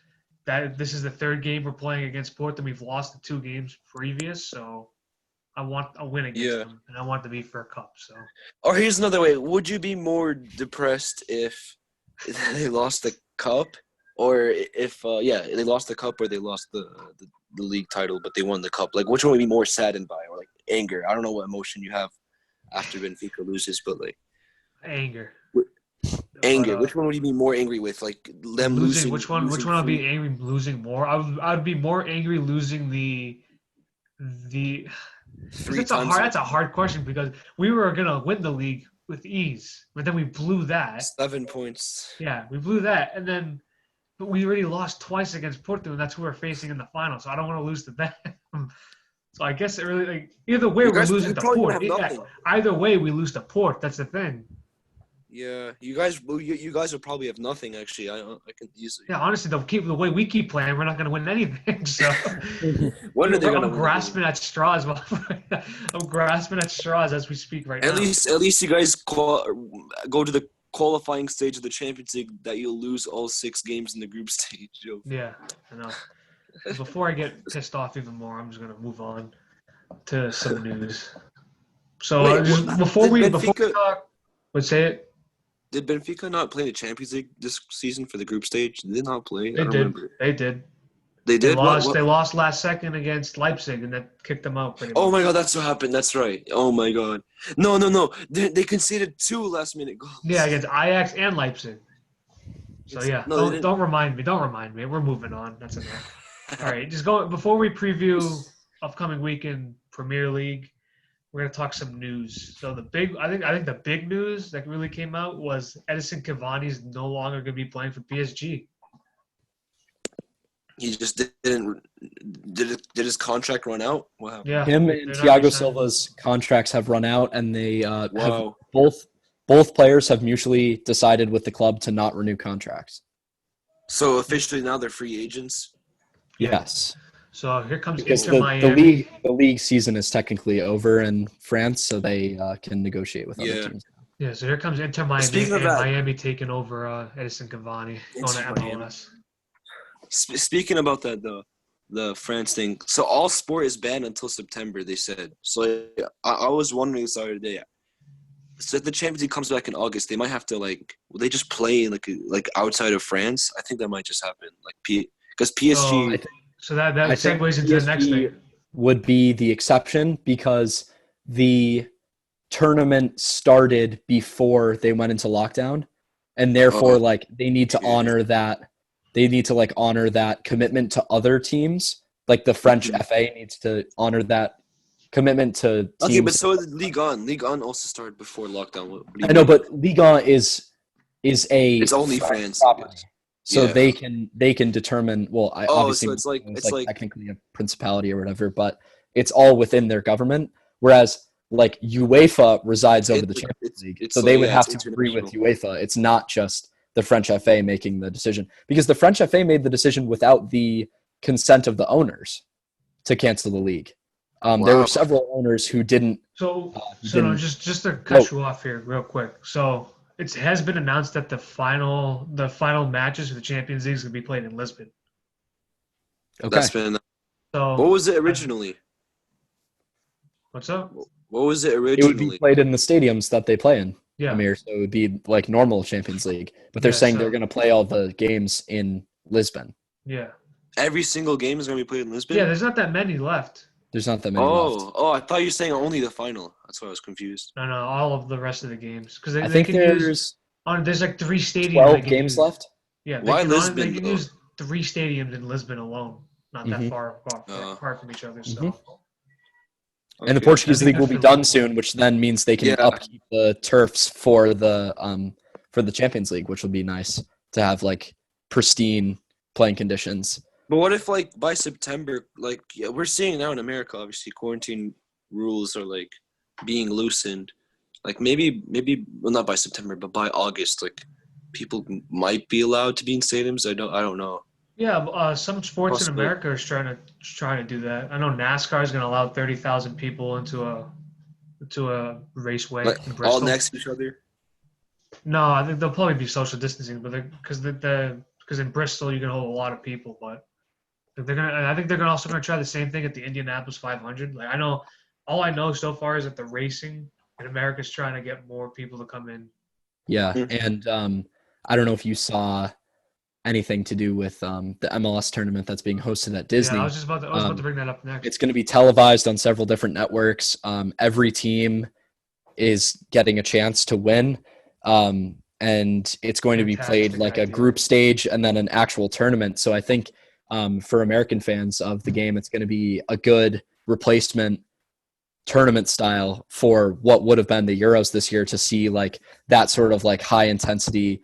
this is the third game we're playing against Porto. We've lost the 2 games previous, so I want a win against them, and I want to be for a cup. So. Or here's another way: would you be more depressed if they lost the cup, or if they lost the cup, or they lost the league title, but they won the cup? Like, which one would you be more saddened by, or like anger? I don't know what emotion you have after Benfica loses, but like anger. Anger. Which one would you be more angry with? Like them losing? Which one I'd be angry losing more? I'd be more angry losing the. That's a hard question because we were gonna win the league with ease, but then we blew that. 7 points. Yeah, we blew that, but we already lost twice against Porto, and that's who we're facing in the final. So I don't want to lose to them. So I guess it really either way we're losing to Port. Either way we lose to Port. That's the thing. Yeah, you guys will probably have nothing. Actually, I can easily. Yeah, honestly, the way we keep playing, we're not going to win anything. So I'm grasping at straws. I'm grasping at straws as we speak right now. At least you guys go to the qualifying stage of the Champions League that you'll lose all 6 games in the group stage. Yeah, I know. Before I get pissed off even more, I'm just going to move on to some news. So before we talk, let's say it. Did Benfica not play the Champions League this season for the group stage? Did they not play? They did. They did. They did. They lost last second against Leipzig, and that kicked them out pretty much. Oh my God, that's what happened. That's right. Oh my God. No. They conceded 2 last-minute goals. Yeah, against Ajax and Leipzig. So yeah, don't remind me. Don't remind me. We're moving on. That's enough. All right, just go before we preview upcoming week in Premier League. We're gonna talk some news. So I think the big news that really came out was Edison Cavani is no longer gonna be playing for PSG. He just didn't. Did his contract run out? Wow. Yeah. Him and Thiago Silva's contracts have run out, and they have both players have mutually decided with the club to not renew contracts. So officially now they're free agents. Yes. So here comes Inter Miami. The league season is technically over in France, so they can negotiate with other teams. Yeah, so here comes Inter Miami and Miami taking over Edison Cavani going to MLS. Speaking about that though, the France thing. So all sport is banned until September. They said. So I was wondering this the other day. So if the Champions League comes back in August, they might have to will they just play like outside of France? I think that might just happen. Because PSG. So that I think segues into the next PSG thing. would be the exception because the tournament started before they went into lockdown, and therefore they need to honor that. They need to honor that commitment to other teams. Like the French FA needs to honor that commitment to teams. Okay, but so did Ligue 1. Ligue 1 also started before lockdown. What do you I know, mean? but Ligue 1 is a It's only France. property. So Yeah. they can determine. Well, obviously so it's like technically a principality or whatever, but it's all within their government. Whereas UEFA resides over the Champions League, so they would have to agree with UEFA. It's not just the French FA making the decision, because the French FA made the decision without the consent of the owners to cancel the league. There were several owners who didn't. No, just to cut you off here real quick. So it has been announced that the final matches for the Champions League is going to be played in Lisbon. Okay. That's been. So what was it originally? What's up? What was it originally? It would be played in the stadiums that they play in. Yeah. Amir, so it would be like normal Champions League, but they're saying they're going to play all the games in Lisbon. Yeah. Every single game is going to be played in Lisbon? Yeah, there's not that many left. There's not that many left. Oh, I thought you were saying only the final. That's why I was confused. No, all of the rest of the games. Because I think there's 3 stadiums. 12 games left. Yeah. Why Lisbon? They can use 3 stadiums in Lisbon alone. Not that far apart from each other. So. And the Portuguese league will be done soon, which then means they can upkeep the turfs for the Champions League, which will be nice to have pristine playing conditions. But what if by September, we're seeing now in America, obviously quarantine rules are being loosened. Maybe well, not by September, but by August, people might be allowed to be in stadiums. I don't know. Yeah, some sports in America are trying to do that. I know NASCAR is going to allow 30,000 people into a raceway in Bristol. All next to each other. No, I think they'll probably be social distancing, but because in Bristol you can hold a lot of people, but I think they're also going to try the same thing at the Indianapolis 500. All I know so far is that the racing in America is trying to get more people to come in. Yeah, and I don't know if you saw anything to do with the MLS tournament that's being hosted at Disney. Yeah, I was about to bring that up next. It's going to be televised on several different networks. Every team is getting a chance to win, and it's going to be played a group stage and then an actual tournament. So I think for American fans of the game, it's going to be a good replacement tournament style for what would have been the Euros this year, to see that sort of high intensity,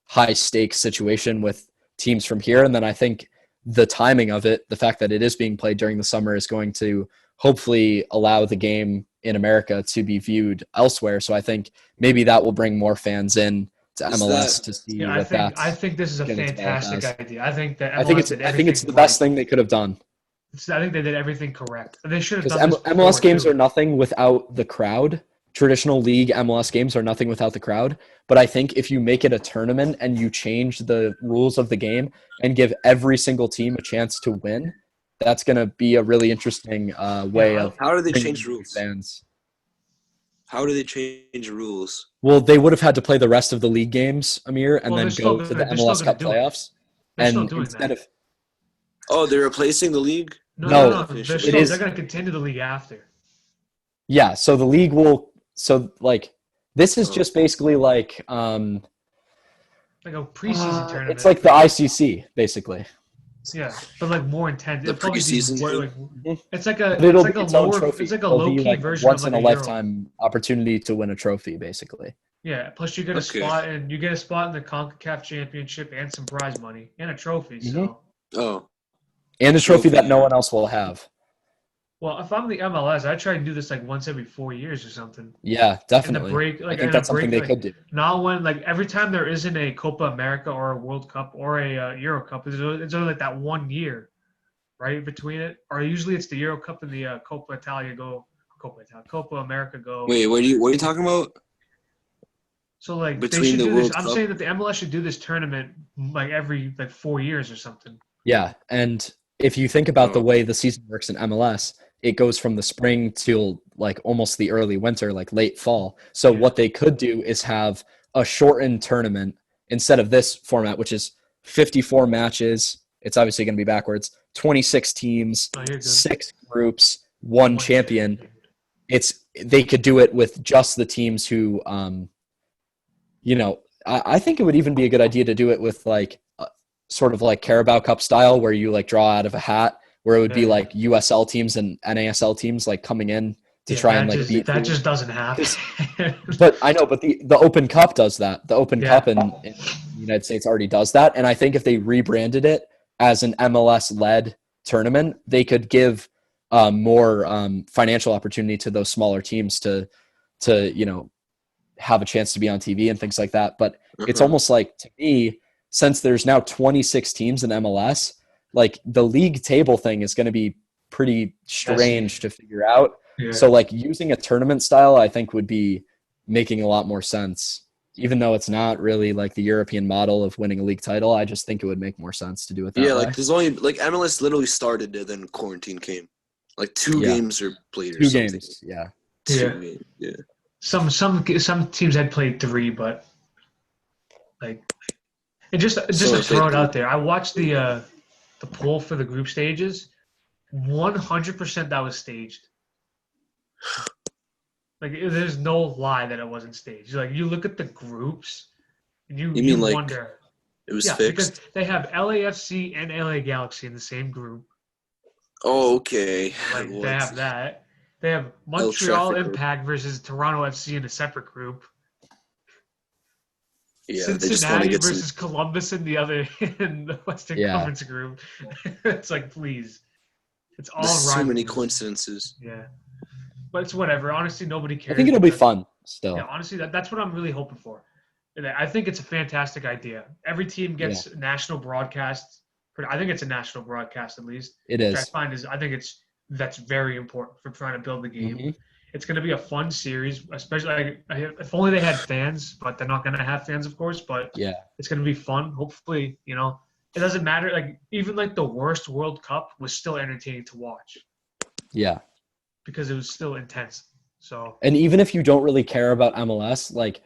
high stakes situation with teams from here. And then I think the timing of it, the fact that it is being played during the summer, is going to hopefully allow the game in America to be viewed elsewhere. So I think maybe that will bring more fans in to MLS to see what that's. I think this is a fantastic idea. I think that I think it's the best thing they could have done. I think they did everything correct. They should have done this before, MLS games are nothing without the crowd. Traditional league MLS games are nothing without the crowd. But I think if you make it a tournament and you change the rules of the game and give every single team a chance to win, that's going to be a really interesting way of. How do they change rules? Fans. How do they change rules? Well, they would have had to play the rest of the league games, Amir, and then go to the MLS Cup playoffs. And instead of. Oh, they're replacing the league? No. They're going to continue the league after. Yeah, so the league will. So this is just basically like a preseason tournament. It's like the ICC, basically. Yeah, but more intense. The preseason. It's like a low key version once in a lifetime opportunity to win a trophy, basically. Yeah. Plus, you get a spot, and you get a spot in the CONCACAF Championship and some prize money and a trophy. So. And a trophy that no one else will have. Well, if I'm the MLS, I try to do this once every 4 years or something. Yeah, definitely. In the break, I think that's something they could do. Not when every time there isn't a Copa America or a World Cup or a Euro Cup, it's only that 1 year, right, between it. Or usually it's the Euro Cup and the Coppa America go. Wait, what are you talking about? So like they Between should the do this. World I'm Cup. saying that the MLS should do this tournament like every 4 years or something. Yeah, and if you think about the Oh. way the season works in MLS, it goes from the spring till like almost the early winter, like late fall. So Yeah. what they could do is have a shortened tournament instead of this format, which is 54 matches. It's obviously going to be backwards. 26 teams, Oh, you're good. 6 groups, one One champion. They could do it with just the teams who, I think it would even be a good idea to do it with like sort of like Carabao Cup style, where you like draw out of a hat, where it would be like USL teams and NASL teams like coming in to try and like beat. That just doesn't happen. But I know, but the Open Cup does that. The Open Yeah. Cup in the United States already does that, and I think if they rebranded it as an MLS-led tournament, they could give more financial opportunity to those smaller teams to have a chance to be on TV and things like that. But it's almost like, to me, since there's now 26 teams in MLS, like the league table thing is going to be pretty strange to figure out. Yeah. So like using a tournament style, I think would be making a lot more sense. Even though it's not really like the European model of winning a league title, I just think it would make more sense to do it that way. Like there's only like MLS literally started and then quarantine came. Like 2 games are played or 2 something. games, yeah. 2 games, yeah. Some teams had played 3, but like just to throw it out there, I watched the poll for the group stages. 100% that was staged. Like there's no lie that it wasn't staged. Like you look at the groups, and you mean like wonder. it was Yeah, fixed? because they have LAFC and LA Galaxy in the same group. Oh, okay. Like they have that. They have Montreal Impact versus Toronto FC in a separate group. Yeah, they just want to Cincinnati get versus Columbus in the other in the Western Conference group. It's like, please. It's all There's so many rivalries. coincidences. Yeah. But it's whatever. Honestly, nobody cares. I think it'll be fun still. Yeah, honestly, that's what I'm really hoping for. And I think it's a fantastic idea. Every team gets national broadcasts. I think it's a national broadcast at least. It Which is. I think that's very important for trying to build the game. Mm-hmm. It's going to be a fun series, especially if only they had fans, but they're not going to have fans, of course. But yeah, it's going to be fun. Hopefully, it doesn't matter. Like even like the worst World Cup was still entertaining to watch. Yeah. Because it was still intense. So. And even if you don't really care about MLS, like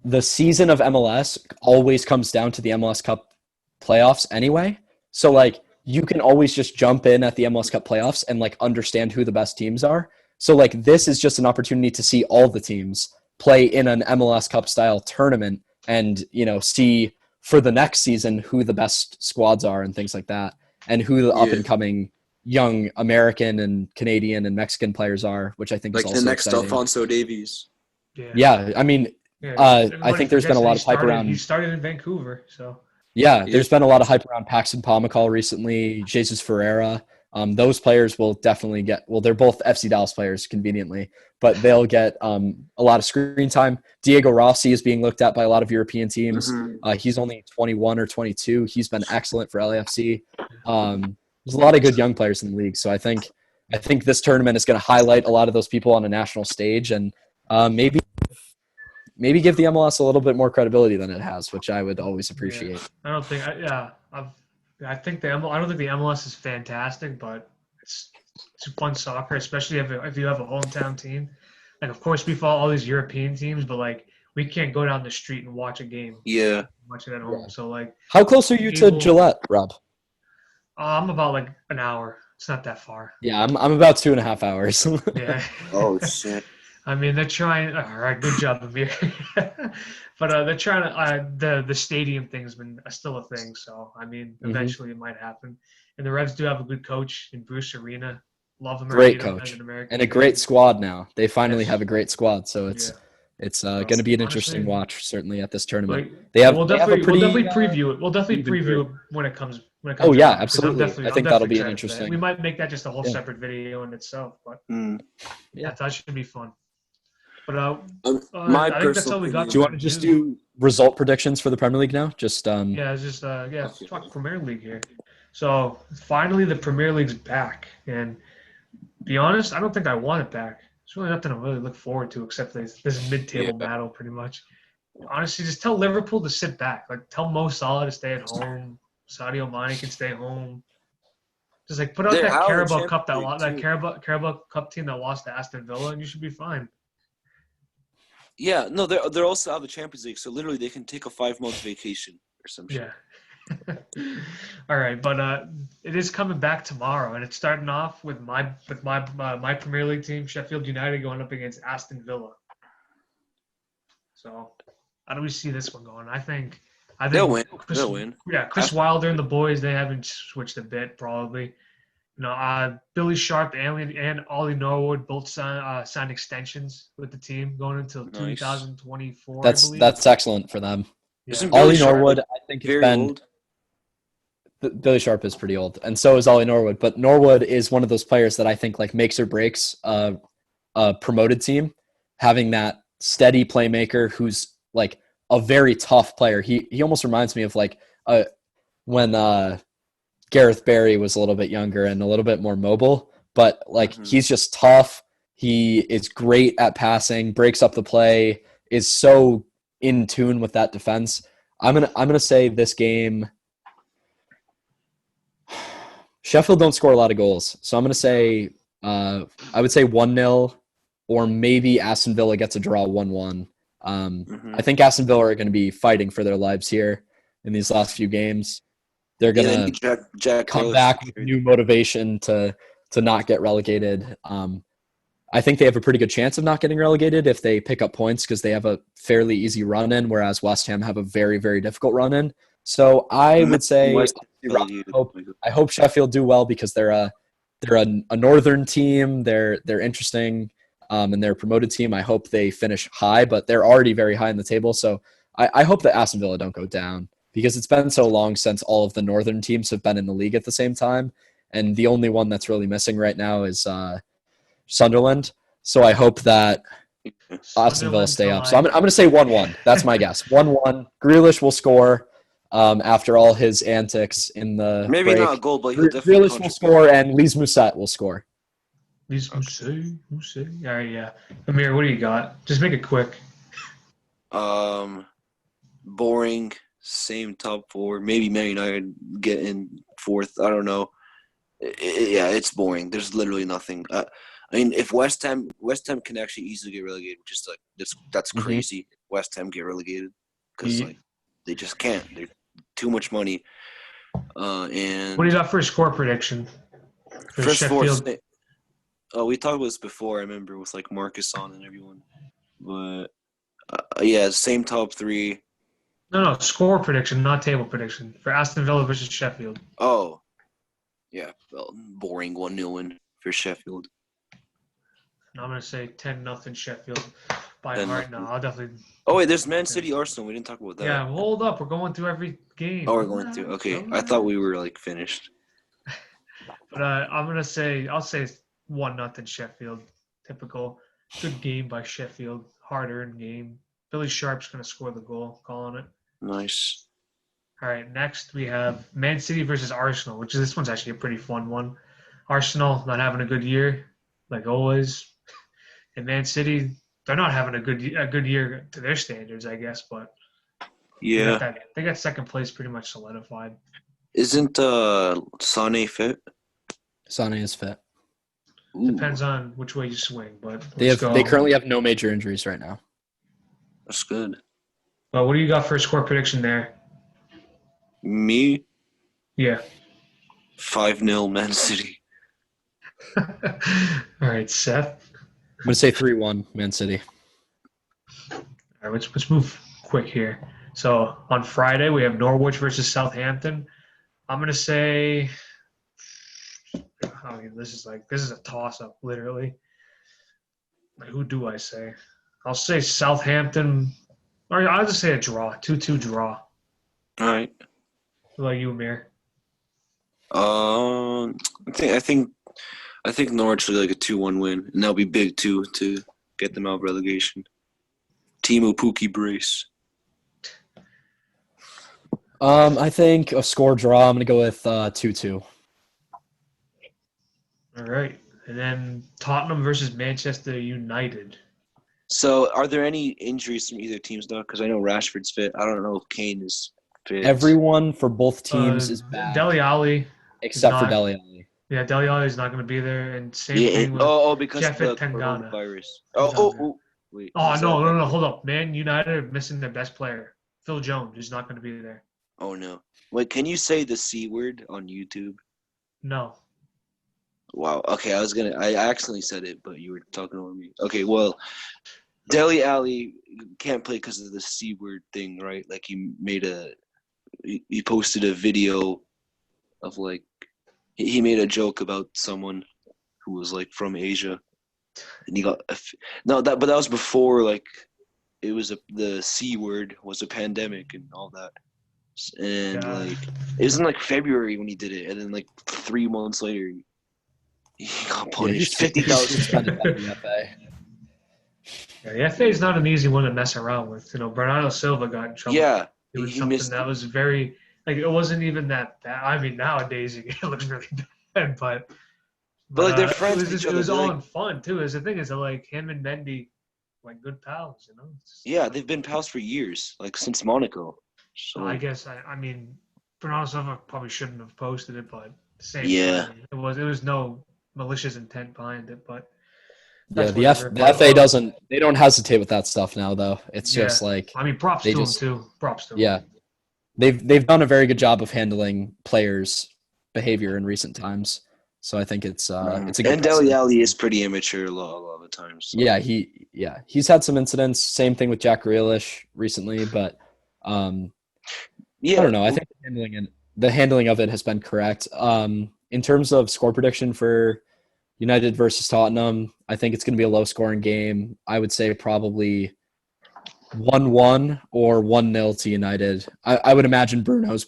the season of MLS always comes down to the MLS Cup playoffs anyway. So like you can always just jump in at the MLS Cup playoffs and like understand who the best teams are. So like this is just an opportunity to see all the teams play in an MLS Cup style tournament and, see for the next season who the best squads are and things like that, and who the up and coming young American and Canadian and Mexican players are, which I think like is also the next exciting. Alphonso Davies. Yeah, I mean, I think there's been a lot of hype around. He started in Vancouver, so. Yeah, there's been a lot of hype around Paxton Pomykal recently, Jesus Ferreira. Those players will definitely get – well, they're both FC Dallas players conveniently, but they'll get a lot of screen time. Diego Rossi is being looked at by a lot of European teams. Mm-hmm. He's only 21 or 22. He's been excellent for LAFC. There's a lot of good young players in the league, so I think this tournament is going to highlight a lot of those people on a national stage and maybe give the MLS a little bit more credibility than it has, which I would always appreciate. Yeah. I don't think I think I don't think the MLS is fantastic, but it's fun soccer, especially if you have a hometown team. Like, of course, we follow all these European teams, but like we can't go down the street and watch a game. Yeah, watch it at home. Yeah. So like, how close are you to Gillette, Rob? I'm about like an hour. It's not that far. Yeah, I'm about 2.5 hours. Yeah. Oh shit. I mean, they're trying. All right, good job, Amir. But they're trying to. The stadium thing's been still a thing. So I mean, eventually it might happen. And the Revs do have a good coach in Bruce Arena. Love him. Great coach and a great squad now. They finally have a great squad. So it's going to be an interesting watch certainly at this tournament. We'll definitely preview it. We'll definitely preview it when it comes. Oh yeah, absolutely. I think that'll be an interesting. We might make that just a whole separate video in itself, but that should be fun. But I think that's all we got. Do you want to just do result predictions for the Premier League now? Just let's talk Premier League here. So finally, the Premier League's back, and to be honest, I don't think I want it back. There's really nothing to really look forward to except this mid-table battle, pretty much. honestly, just tell Liverpool to sit back. Like, tell Mo Salah to stay at home. Sadio Mane can stay home. Just like put out They're that out of the Carabao Champions Cup League that too. Carabao Cup team that lost to Aston Villa, and you should be fine. Yeah, no, they're also out of the Champions League, so literally they can take a 5 month vacation or some shit. Yeah. All right, but it is coming back tomorrow, and it's starting off with my Premier League team, Sheffield United, going up against Aston Villa. So, how do we see this one going? I They'll think win. They'll win. Chris Wilder and the boys, they haven't switched a bit probably. Billy Sharp and Ollie Norwood both signed extensions with the team going until Nice. 2024, I believe. That's excellent for them. Yeah. Isn't Billy Ollie Sharp Norwood, I think, has very been old? Billy Sharp is pretty old, and so is Ollie Norwood. But Norwood is one of those players that I think like makes or breaks a promoted team. Having that steady playmaker who's like a very tough player. He almost reminds me of like when Gareth Barry was a little bit younger and a little bit more mobile, but like he's just tough. He is great at passing, breaks up the play, is so in tune with that defense. I'm gonna say this game. Sheffield don't score a lot of goals, so I'm gonna say I would say 1-0, or maybe Aston Villa gets a draw 1-1. I think Aston Villa are going to be fighting for their lives here in these last few games. They're They going need to Jack come Grealish. back with new motivation to not get relegated. I think they have a pretty good chance of not getting relegated if they pick up points because they have a fairly easy run in, whereas West Ham have a very, very difficult run in. So I would say I hope Sheffield do well because they're a northern team. They're interesting, and they're a promoted team. I hope they finish high, but they're already very high in the table. So I hope that Aston Villa don't go down because it's been so long since all of the northern teams have been in the league at the same time, and the only one that's really missing right now is Sunderland. So I hope that Aston Villa stay up. So I'm going to say 1-1. That's my guess. 1-1. Grealish will score after all his antics in the maybe break. not a goal, but he'll definitely Grealish will score, and Lise Mousset will score. Lise Mousset. All right, yeah. Amir, what do you got? Just make it quick. Boring. Same top four. Maybe Man United get in fourth. I don't know. It's boring. There's literally nothing. I mean, if West Ham can actually easily get relegated, which is like that's crazy. West Ham get relegated because like they just can't. They're too much money. And what do you got for a score prediction? For first Sheffield? four. We talked about this before. I remember with like Marcus on and everyone. But yeah, same top three. No, score prediction, not table prediction for Aston Villa versus Sheffield. Oh, yeah, well, boring 1-0 win for Sheffield. And I'm gonna say 10-0 Sheffield by heart. No, I'll definitely. Oh wait, there's Man City Arsenal. We didn't talk about that. Yeah, hold up. We're going through every game. Oh, we're going through. Okay, I thought we were like finished. But I'll say 1-0 Sheffield. Typical good game by Sheffield. Hard-earned game. Billy Sharp's gonna score the goal. Calling it. Nice. All right, next we have Man City versus Arsenal, this one's actually a pretty fun one. Arsenal not having a good year, like always, and Man City they're not having a good year to their standards, I guess. But yeah, they got second place pretty much solidified. Isn't Sané fit? Sané is fit. Ooh. Depends on which way you swing, but they currently have no major injuries right now. That's good. Well, what do you got for a score prediction there? Me? Yeah. 5-0 Man City. All right, Seth. I'm gonna say 3-1 Man City. All right, let's move quick here. So on Friday we have Norwich versus Southampton. I'm gonna say, this is a toss-up, literally. Like, who do I say? I'll say Southampton, or I'll just say a draw, 2-2 draw. All right. What about you, Amir? I think Norwich will like a 2-1 win, and that'll be big too to get them out of relegation. Timo Pukki brace. I think a score draw. I'm gonna go with 2-2. All right, and then Tottenham versus Manchester United. So, are there any injuries from either teams now? Because I know Rashford's fit. I don't know if Kane is fit. Everyone for both teams is back Dele Alli is except for not. Dele Alli. Yeah, Dele Alli is not going to be there, and same Yeah. thing with Because of Jeffet the Tangana. coronavirus. Tanganga. Wait. Oh Is no, that- no, no! Hold up, Man United are missing their best player. Phil Jones is not going to be there. Oh no. Wait, can you say the C word on YouTube? No. Wow. Okay, I accidentally said it, but you were talking over me. Okay, well, Dele Alli can't play because of the C word thing, right? Like he posted a video of like he made a joke about someone who was like from Asia, and he got but that was before like it was the C word was a pandemic and all that, and Yeah. like it was in like February when he did it, and then like 3 months later he got punished $50,000. by the FA. Yeah, the FA is not an easy one to mess around with. Bernardo Silva got in trouble. Yeah, It was he something missed that was very like it wasn't even that bad. I mean, nowadays it looks really bad, but like they're friends with each it other. was They're all like, in fun too. Is the thing is that like him and Mendy, like good pals. yeah, they've been pals for years, like since Monaco. So I guess I mean Bernardo Silva probably shouldn't have posted it, but at the same yeah, time, it was no malicious intent behind it, but. Yeah, That's whatever. the FA doesn't. They don't hesitate with that stuff now, though. It's Yeah, just like I mean, props they to him just too. Props to him. yeah. They've done a very good job of handling players' behavior in recent times. So I think it's a good and Dele precedent. Alli is pretty immature a lot of the times. So. Yeah, he's had some incidents. Same thing with Jack Grealish recently, but I don't know. I think the handling of it has been correct. In terms of score prediction for United versus Tottenham, I think it's going to be a low-scoring game. I would say probably 1-1 or 1-0 to United. I would imagine Bruno's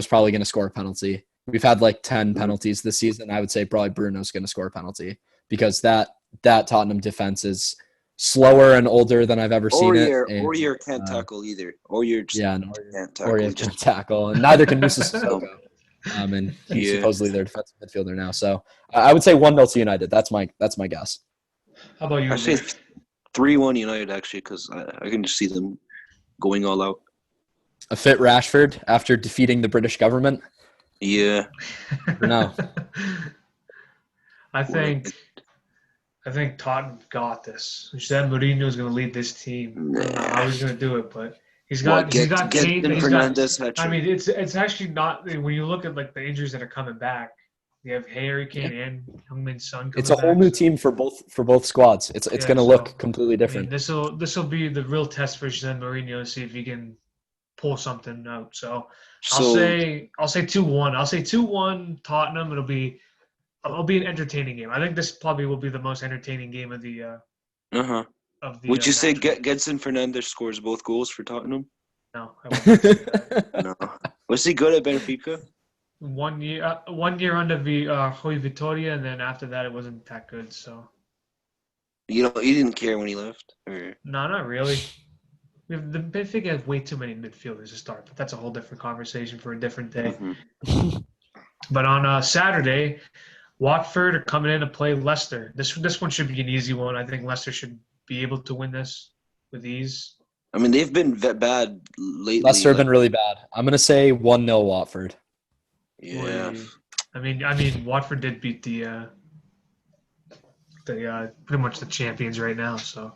probably going to score a penalty. We've had like 10 penalties this season. I would say probably Bruno's going to score a penalty because that Tottenham defense is slower and older than I've ever seen it. Aurier can't tackle either. Aurier just can't tackle. Aurier can't tackle, and neither can Musa Sissoko. And he's supposedly their defensive midfielder now. So I would say 1-0 to United. That's my guess. How about you? I say 3-1 United actually because I can just see them going all out. A fit Rashford after defeating the British government. Yeah. No. I think Tottenham got this. Jose Mourinho is going to lead this team. I don't know how he's going to do it, but he's got Kane. I mean, it's actually not when you look at like the injuries that are coming back. You have Harry Kane and Heung-min Son. It's a whole new team for both squads. It's going to look completely different. I mean, this will be the real test for Jose Mourinho to see if he can pull something out. So I'll say 2-1. I'll say 2-1 Tottenham. It'll be an entertaining game. I think this probably will be the most entertaining game of the. Would you say Gedson Fernandes scores both goals for Tottenham? No, I wouldn't say that. No. Was he good at Benfica? 1 year under Rui Vitoria, and then after that it wasn't that good. So. You didn't care when he left, or no, not really. The Benfica have way too many midfielders to start, but that's a whole different conversation for a different day. Mm-hmm. But on Saturday, Watford are coming in to play Leicester. This one should be an easy one. I think Leicester should be able to win this with ease. I mean, they've been bad lately. Leicester have been really bad. I'm going to say 1-0 Watford. Yeah. I mean, Watford did beat the pretty much the champions right now. So.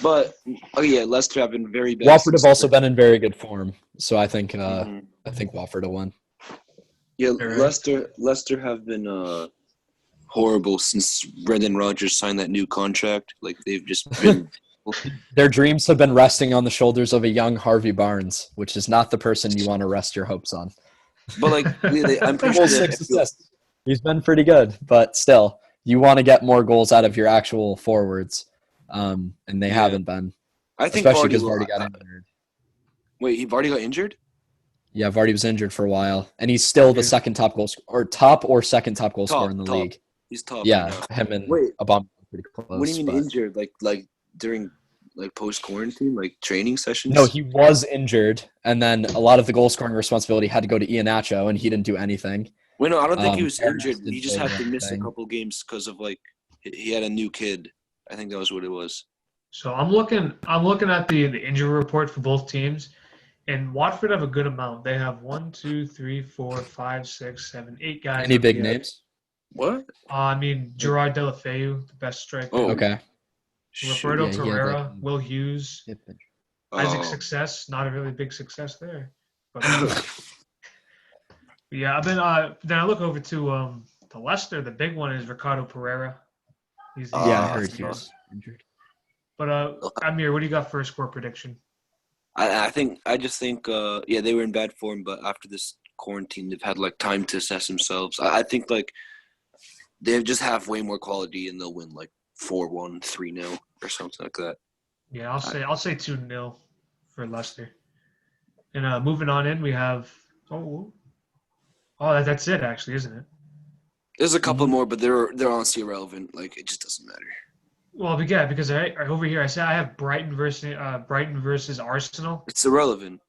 But Leicester have been very bad. Watford have also been in very good form, so I think Watford will win. Yeah, Leicester have been horrible since Brendan Rodgers signed that new contract. Like they've just been. Their dreams have been resting on the shoulders of a young Harvey Barnes, which is not the person you want to rest your hopes on. But like, I'm pretty sure 6 assists. He's been pretty good, but still, you want to get more goals out of your actual forwards, and they haven't been. I think especially because Vardy got injured. Wait, he Vardy got injured? Yeah, Vardy was injured for a while, and he's still the second top goal or second top goal scorer in the league. He's top. Yeah, him and Obama are pretty close. What do you mean injured? Like during post quarantine, like training sessions? No, he was injured, and then a lot of the goal scoring responsibility had to go to Iheanacho, and he didn't do anything. Well, no, I don't think he was injured. He just had to miss a couple games because of he had a new kid. I think that was what it was. So I'm looking at the injury report for both teams, and Watford have a good amount. They have 1, 2, 3, 4, 5, 6, 7, 8 guys. Any on big the names? What? I mean, Gerard Deulofeu, the best striker. Oh. Okay. Roberto Yeah, he had, like, Pereira, Will Hughes, hip injury. Isaac Oh. Success. Not a really big success there. But yeah, I've been. Then I look over to Leicester. The big one is Ricardo Pereira. He's Yeah, I Ah, heard he's he good. was injured. But Amir, what do you got for a score prediction? I just think yeah, they were in bad form, but after this quarantine they've had like time to assess themselves. I think like they just have way more quality and they'll win like 4-1, 3-0 or something like that. Yeah, I'll say 2-0 for Leicester. And moving on in, we have that's it actually, isn't it? There's a couple Mhm. more, but they're honestly irrelevant. Like it just doesn't matter. Well, yeah, because I over here I say I have Brighton versus Arsenal. It's irrelevant.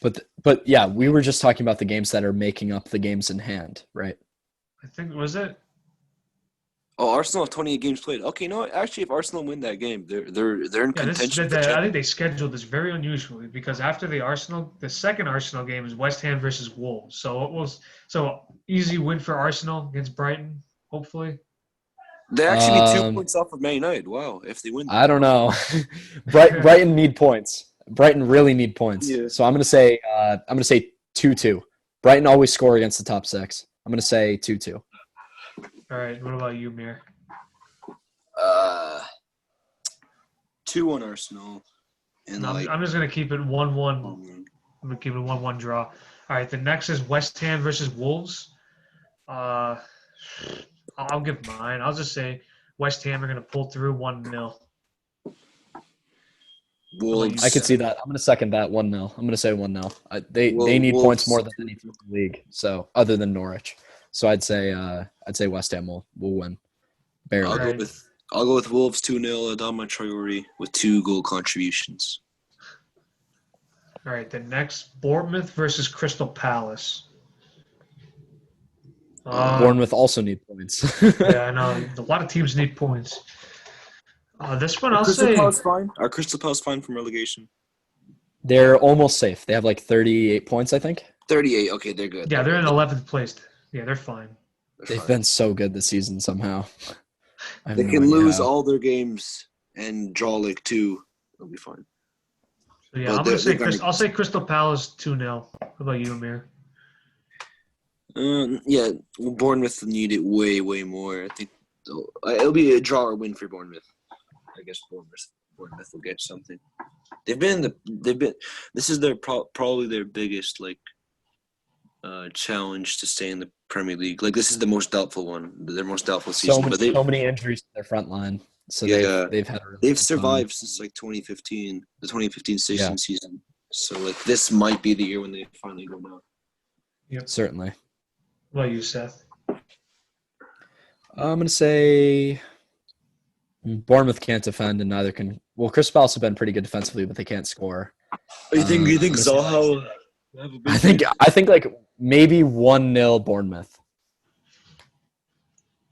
But yeah, we were just talking about the games that are making up the games in hand, right? I think was it? Oh, Arsenal have 28 games played. Okay, no, actually, if Arsenal win that game, they're in Yeah, contention for I Champions. think they scheduled this very unusually because after the second Arsenal game is West Ham versus Wolves. So it was easy win for Arsenal against Brighton, hopefully. They actually need 2 Um, points off of Man United. Wow, if they win that. I don't know. Brighton need points. Brighton really need points. Yeah. So I'm gonna say 2-2. Brighton always score against the top six. I'm gonna say 2-2. All right, what about you, Mir? 2-1 Arsenal. And No, like I'm just gonna keep it 1-1. um, I'm gonna keep it 1-1 draw. All right, the next is West Ham versus Wolves. I'll give mine. I'll just say West Ham are gonna pull through 1-0. Wolves. I could see that. I'm gonna second that 1-0. I'm gonna say 1-0. They need Wolves. points more than any team in the league. So other than Norwich, so I'd say West Ham will win barely. Right. I'll go with Wolves 2-0. Adama Traore with 2 goal contributions. All right, the next Bournemouth versus Crystal Palace. Bournemouth also need points. Yeah, I know. A lot of teams need points. This one, I'll Crystal say. Palace fine. Are Crystal Palace fine from relegation? They're almost safe. They have like 38 points, I think. 38. Okay, they're good. Yeah, they're in 11th place. Yeah, they're fine. They've been so good this season somehow. They can lose all their games and draw like 2. They'll be fine. So, yeah, But I'm gonna say they're I'll say Crystal Palace 2-0. How about you, Amir? Yeah, Bournemouth need it way, way more. I think it'll be a draw or win for Bournemouth. I guess Bournemouth will get something. This is their probably their biggest like challenge to stay in the Premier League. Like this is the most doubtful one, their most doubtful season. So many injuries to their front line. So Yeah, they've had a really they've tough survived time. since like 2015, the 2015-16 season. So like this might be the year when they finally go down. Yep. Certainly. What about you, Seth? I'm gonna say Bournemouth can't defend, and neither can. Well, Crystal Palace have been pretty good defensively, but they can't score. You think I'm gonna say- Zaha will have a big I think like maybe 1-0 Bournemouth.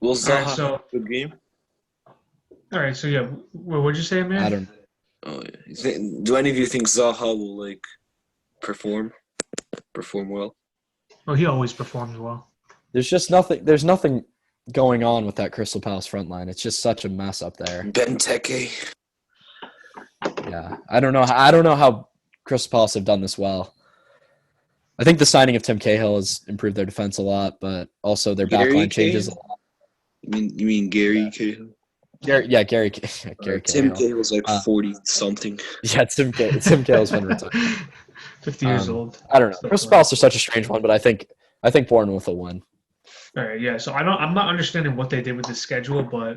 Will Zaha All right, so- have a good game? All right, so yeah, what'd you say, Amir? I don't. Oh, yeah. Do any of you think Zaha will like perform well? Oh, he always performs well. There's just nothing. There's nothing going on with that Crystal Palace front line. It's just such a mess up there. Benteke. Yeah, I don't know how Crystal Palace have done this well. I think the signing of Tim Cahill has improved their defense a lot, but also their Gary backline changes a Cahill? lot. You mean Gary Cahill? Gary Tim Cahill. Cahill's like 40 something. Yeah, Tim Cahill's been retired. 50 years old. I don't know. Crystal Palace are such a strange one, but I think Bournemouth will win. All right, yeah. So I'm not understanding what they did with the schedule, but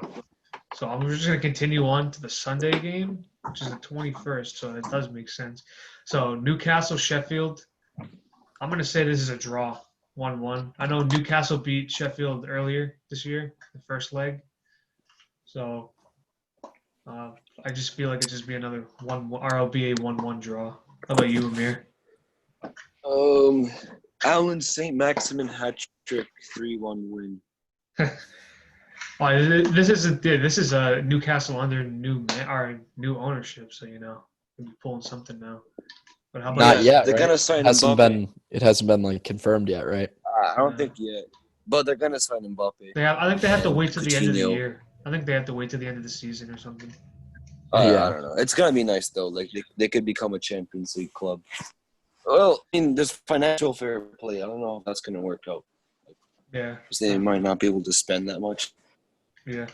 so I'm just gonna continue on to the Sunday game, which is the 21st. So it does make sense. So Newcastle, Sheffield. I'm gonna say this is a draw, 1-1. I know Newcastle beat Sheffield earlier this year, the first leg. So I just feel like it's just be another RLBA 1-1 draw. How about you, Amir? Alan St. Maximin hat trick 3-1 win. This is a Newcastle under new ownership, so we'll be pulling something now. But how about Not Yeah, yet, they're right? gonna sign It Mbappe. hasn't been like confirmed yet, right? I don't think yet, but they're gonna sign Mbappe I think they have to and wait till the end of the Coutinho. year. I think they have to wait till the end of the season or something. I Yeah. don't know. It's gonna be nice though. Like they could become a Champions League club. Well, I mean, there's financial fair play. I don't know if that's gonna work out Yeah. because they might not be able to spend that much. Yeah.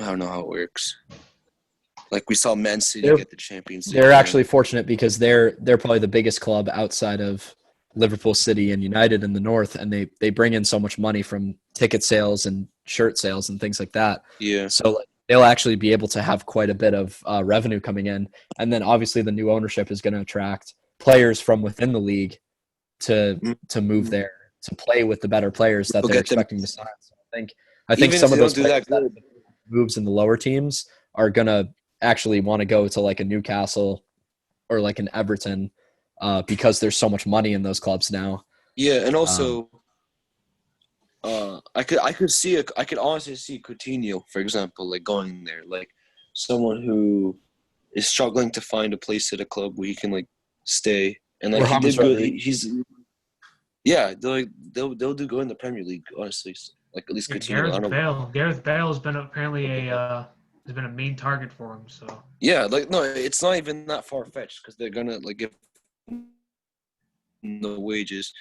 I don't know how it works. Like we saw Man City They're- get the Champions League. They're run. actually fortunate because they're probably the biggest club outside of Liverpool City and United in the North, and they bring in so much money from ticket sales and shirt sales and things like that. Yeah. So like, they'll actually be able to have quite a bit of revenue coming in, and then obviously the new ownership is going to attract players from within the league to move there to play with the better players that We'll they're get them- expecting to sign. So I think Even some if of they those don't do players that good. that moves in the lower teams are gonna actually want to go to like a Newcastle or like an Everton because there's so much money in those clubs now. Yeah, and also, I could honestly see Coutinho, for example, like going there, like someone who is struggling to find a place at a club where he can like stay, and like Or he James did good. Rodriguez. He's yeah, they'll do good in the Premier League, honestly. Like at least Yeah, Coutinho. I don't know. Gareth Bale has been apparently has been a main target for him. So Yeah, like no, it's not even that far fetched because they're gonna like give the wages.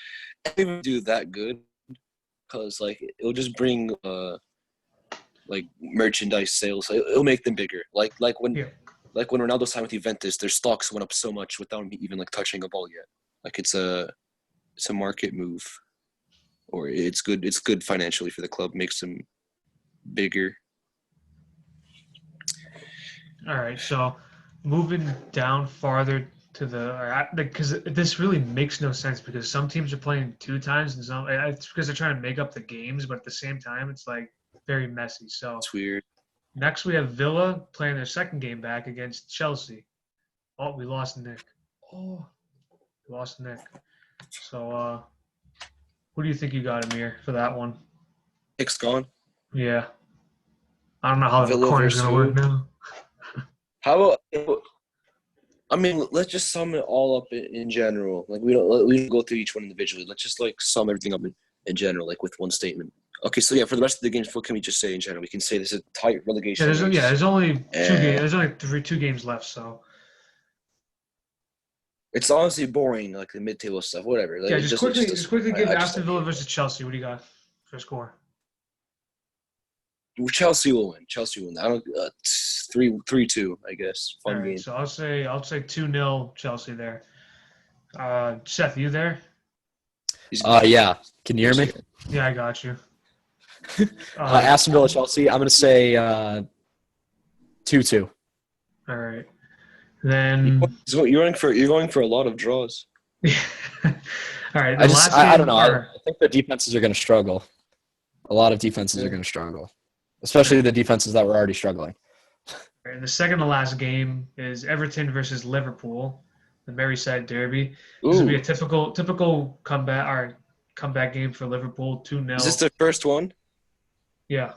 They don't even do that good because like it'll just bring like merchandise sales. It'll make them bigger. Like when yeah, Ronaldo signed with Juventus, their stocks went up so much without him even like touching a ball yet. Like it's a market move, or it's good. It's good financially for the club. Makes them bigger. all right. So moving down farther to because this really makes no sense because some teams are playing 2 times and some it's because they're trying to make up the games, but at the same time it's like very messy. So It's weird. next we have Villa playing their second game back against Chelsea. Oh, we lost Nick. Oh, we lost Nick. So who do you think you got, Amir, for that one? Nick's gone. Yeah. I don't know how the Villa recording's versus going to work now. How about? I mean, let's just sum it all up in general. Like we don't go through each one individually. Let's just like sum everything up in general, like with one statement. Okay, so yeah, for the rest of the games, what can we just say in general? We can say this is a tight relegation. race. There's only two games. And There's only 2 games left, so it's honestly boring, like the mid-table stuff. Whatever. Like, yeah, it just it quickly doesn't- give I just Aston don't Villa care. versus Chelsea. What do you got for score? Chelsea will win. Chelsea will win. I don't. 3-2, I guess. All Fun right, game. so I'll say 2-0 Chelsea there. Seth, you there? Yeah. Can you hear me? Yeah, I got you. Aston Villa, Chelsea. I'm gonna say 2-2. All right, then. So you're going for a lot of draws. All right, I don't know. I think the defenses are gonna struggle. A lot of defenses are gonna struggle, especially the defenses that were already struggling. And the second to last game is Everton versus Liverpool, the Merseyside Derby. This will be a typical comeback game for Liverpool, 2-0. Is this their first one? Yeah,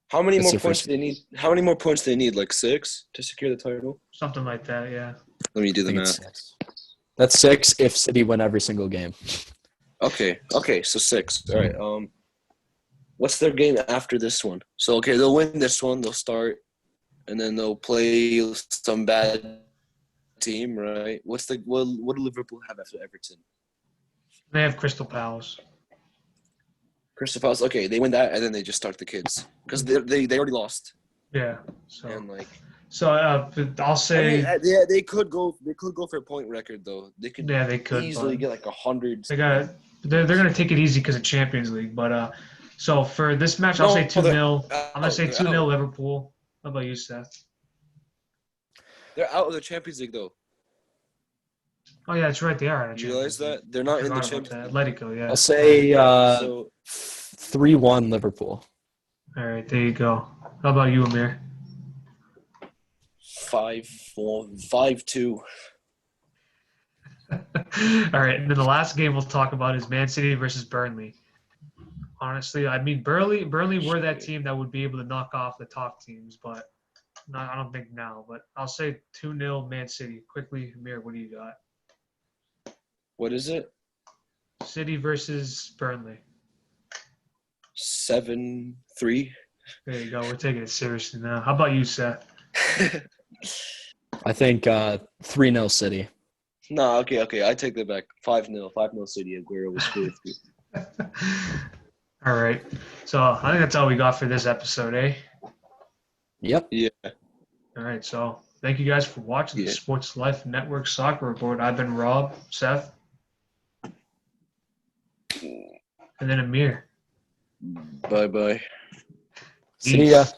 How many It's more their points first- do they need? How many more points do they need? Like 6 to secure the title? something like that. Yeah. Let me do I the think it's math. 6. That's 6 if City win every single game. Okay, so 6. All right. What's their game after this one? So okay, they'll win this one. They'll start, and then they'll play some bad team, right? What do Liverpool have after Everton? They have Crystal Palace. Crystal Palace. Okay, they win that, and then they just start the kids because they already lost. Yeah. And like, I'll say. yeah, they could go for a point record though. They could Yeah, they could easily but get like 100. they're gonna take it easy because of Champions League. But so for this match, I'll say 2-0. I'm gonna say 2-0 Liverpool. How about you, Seth? They're out of the Champions League though. Oh yeah, that's right. They are. You realize that they're not in the Champions Champions League. League. Atletico, yeah. I'll say So 3-1 Liverpool. All right, there you go. How about you, Amir? 5-4, 5-2. All right, and then the last game we'll talk about is Man City versus Burnley. honestly. I mean, Burnley were that team that would be able to knock off the top teams, but I don't think now. But I'll say 2-0 Man City. Quickly, Amir, what do you got? What is it? City versus Burnley. 7-3. There you go. We're taking it seriously now. How about you, Seth? I think 3-0 City. No, okay. I take that back. 5-0. 5-0 City. Aguero was 4-3. All right. So I think that's all we got for this episode, eh? Yep. Yeah. All right. So thank you guys for watching the Yeah. Sports Life Network Soccer Report. I've been Rob, Seth, and then Amir. Bye-bye. See ya. Peace.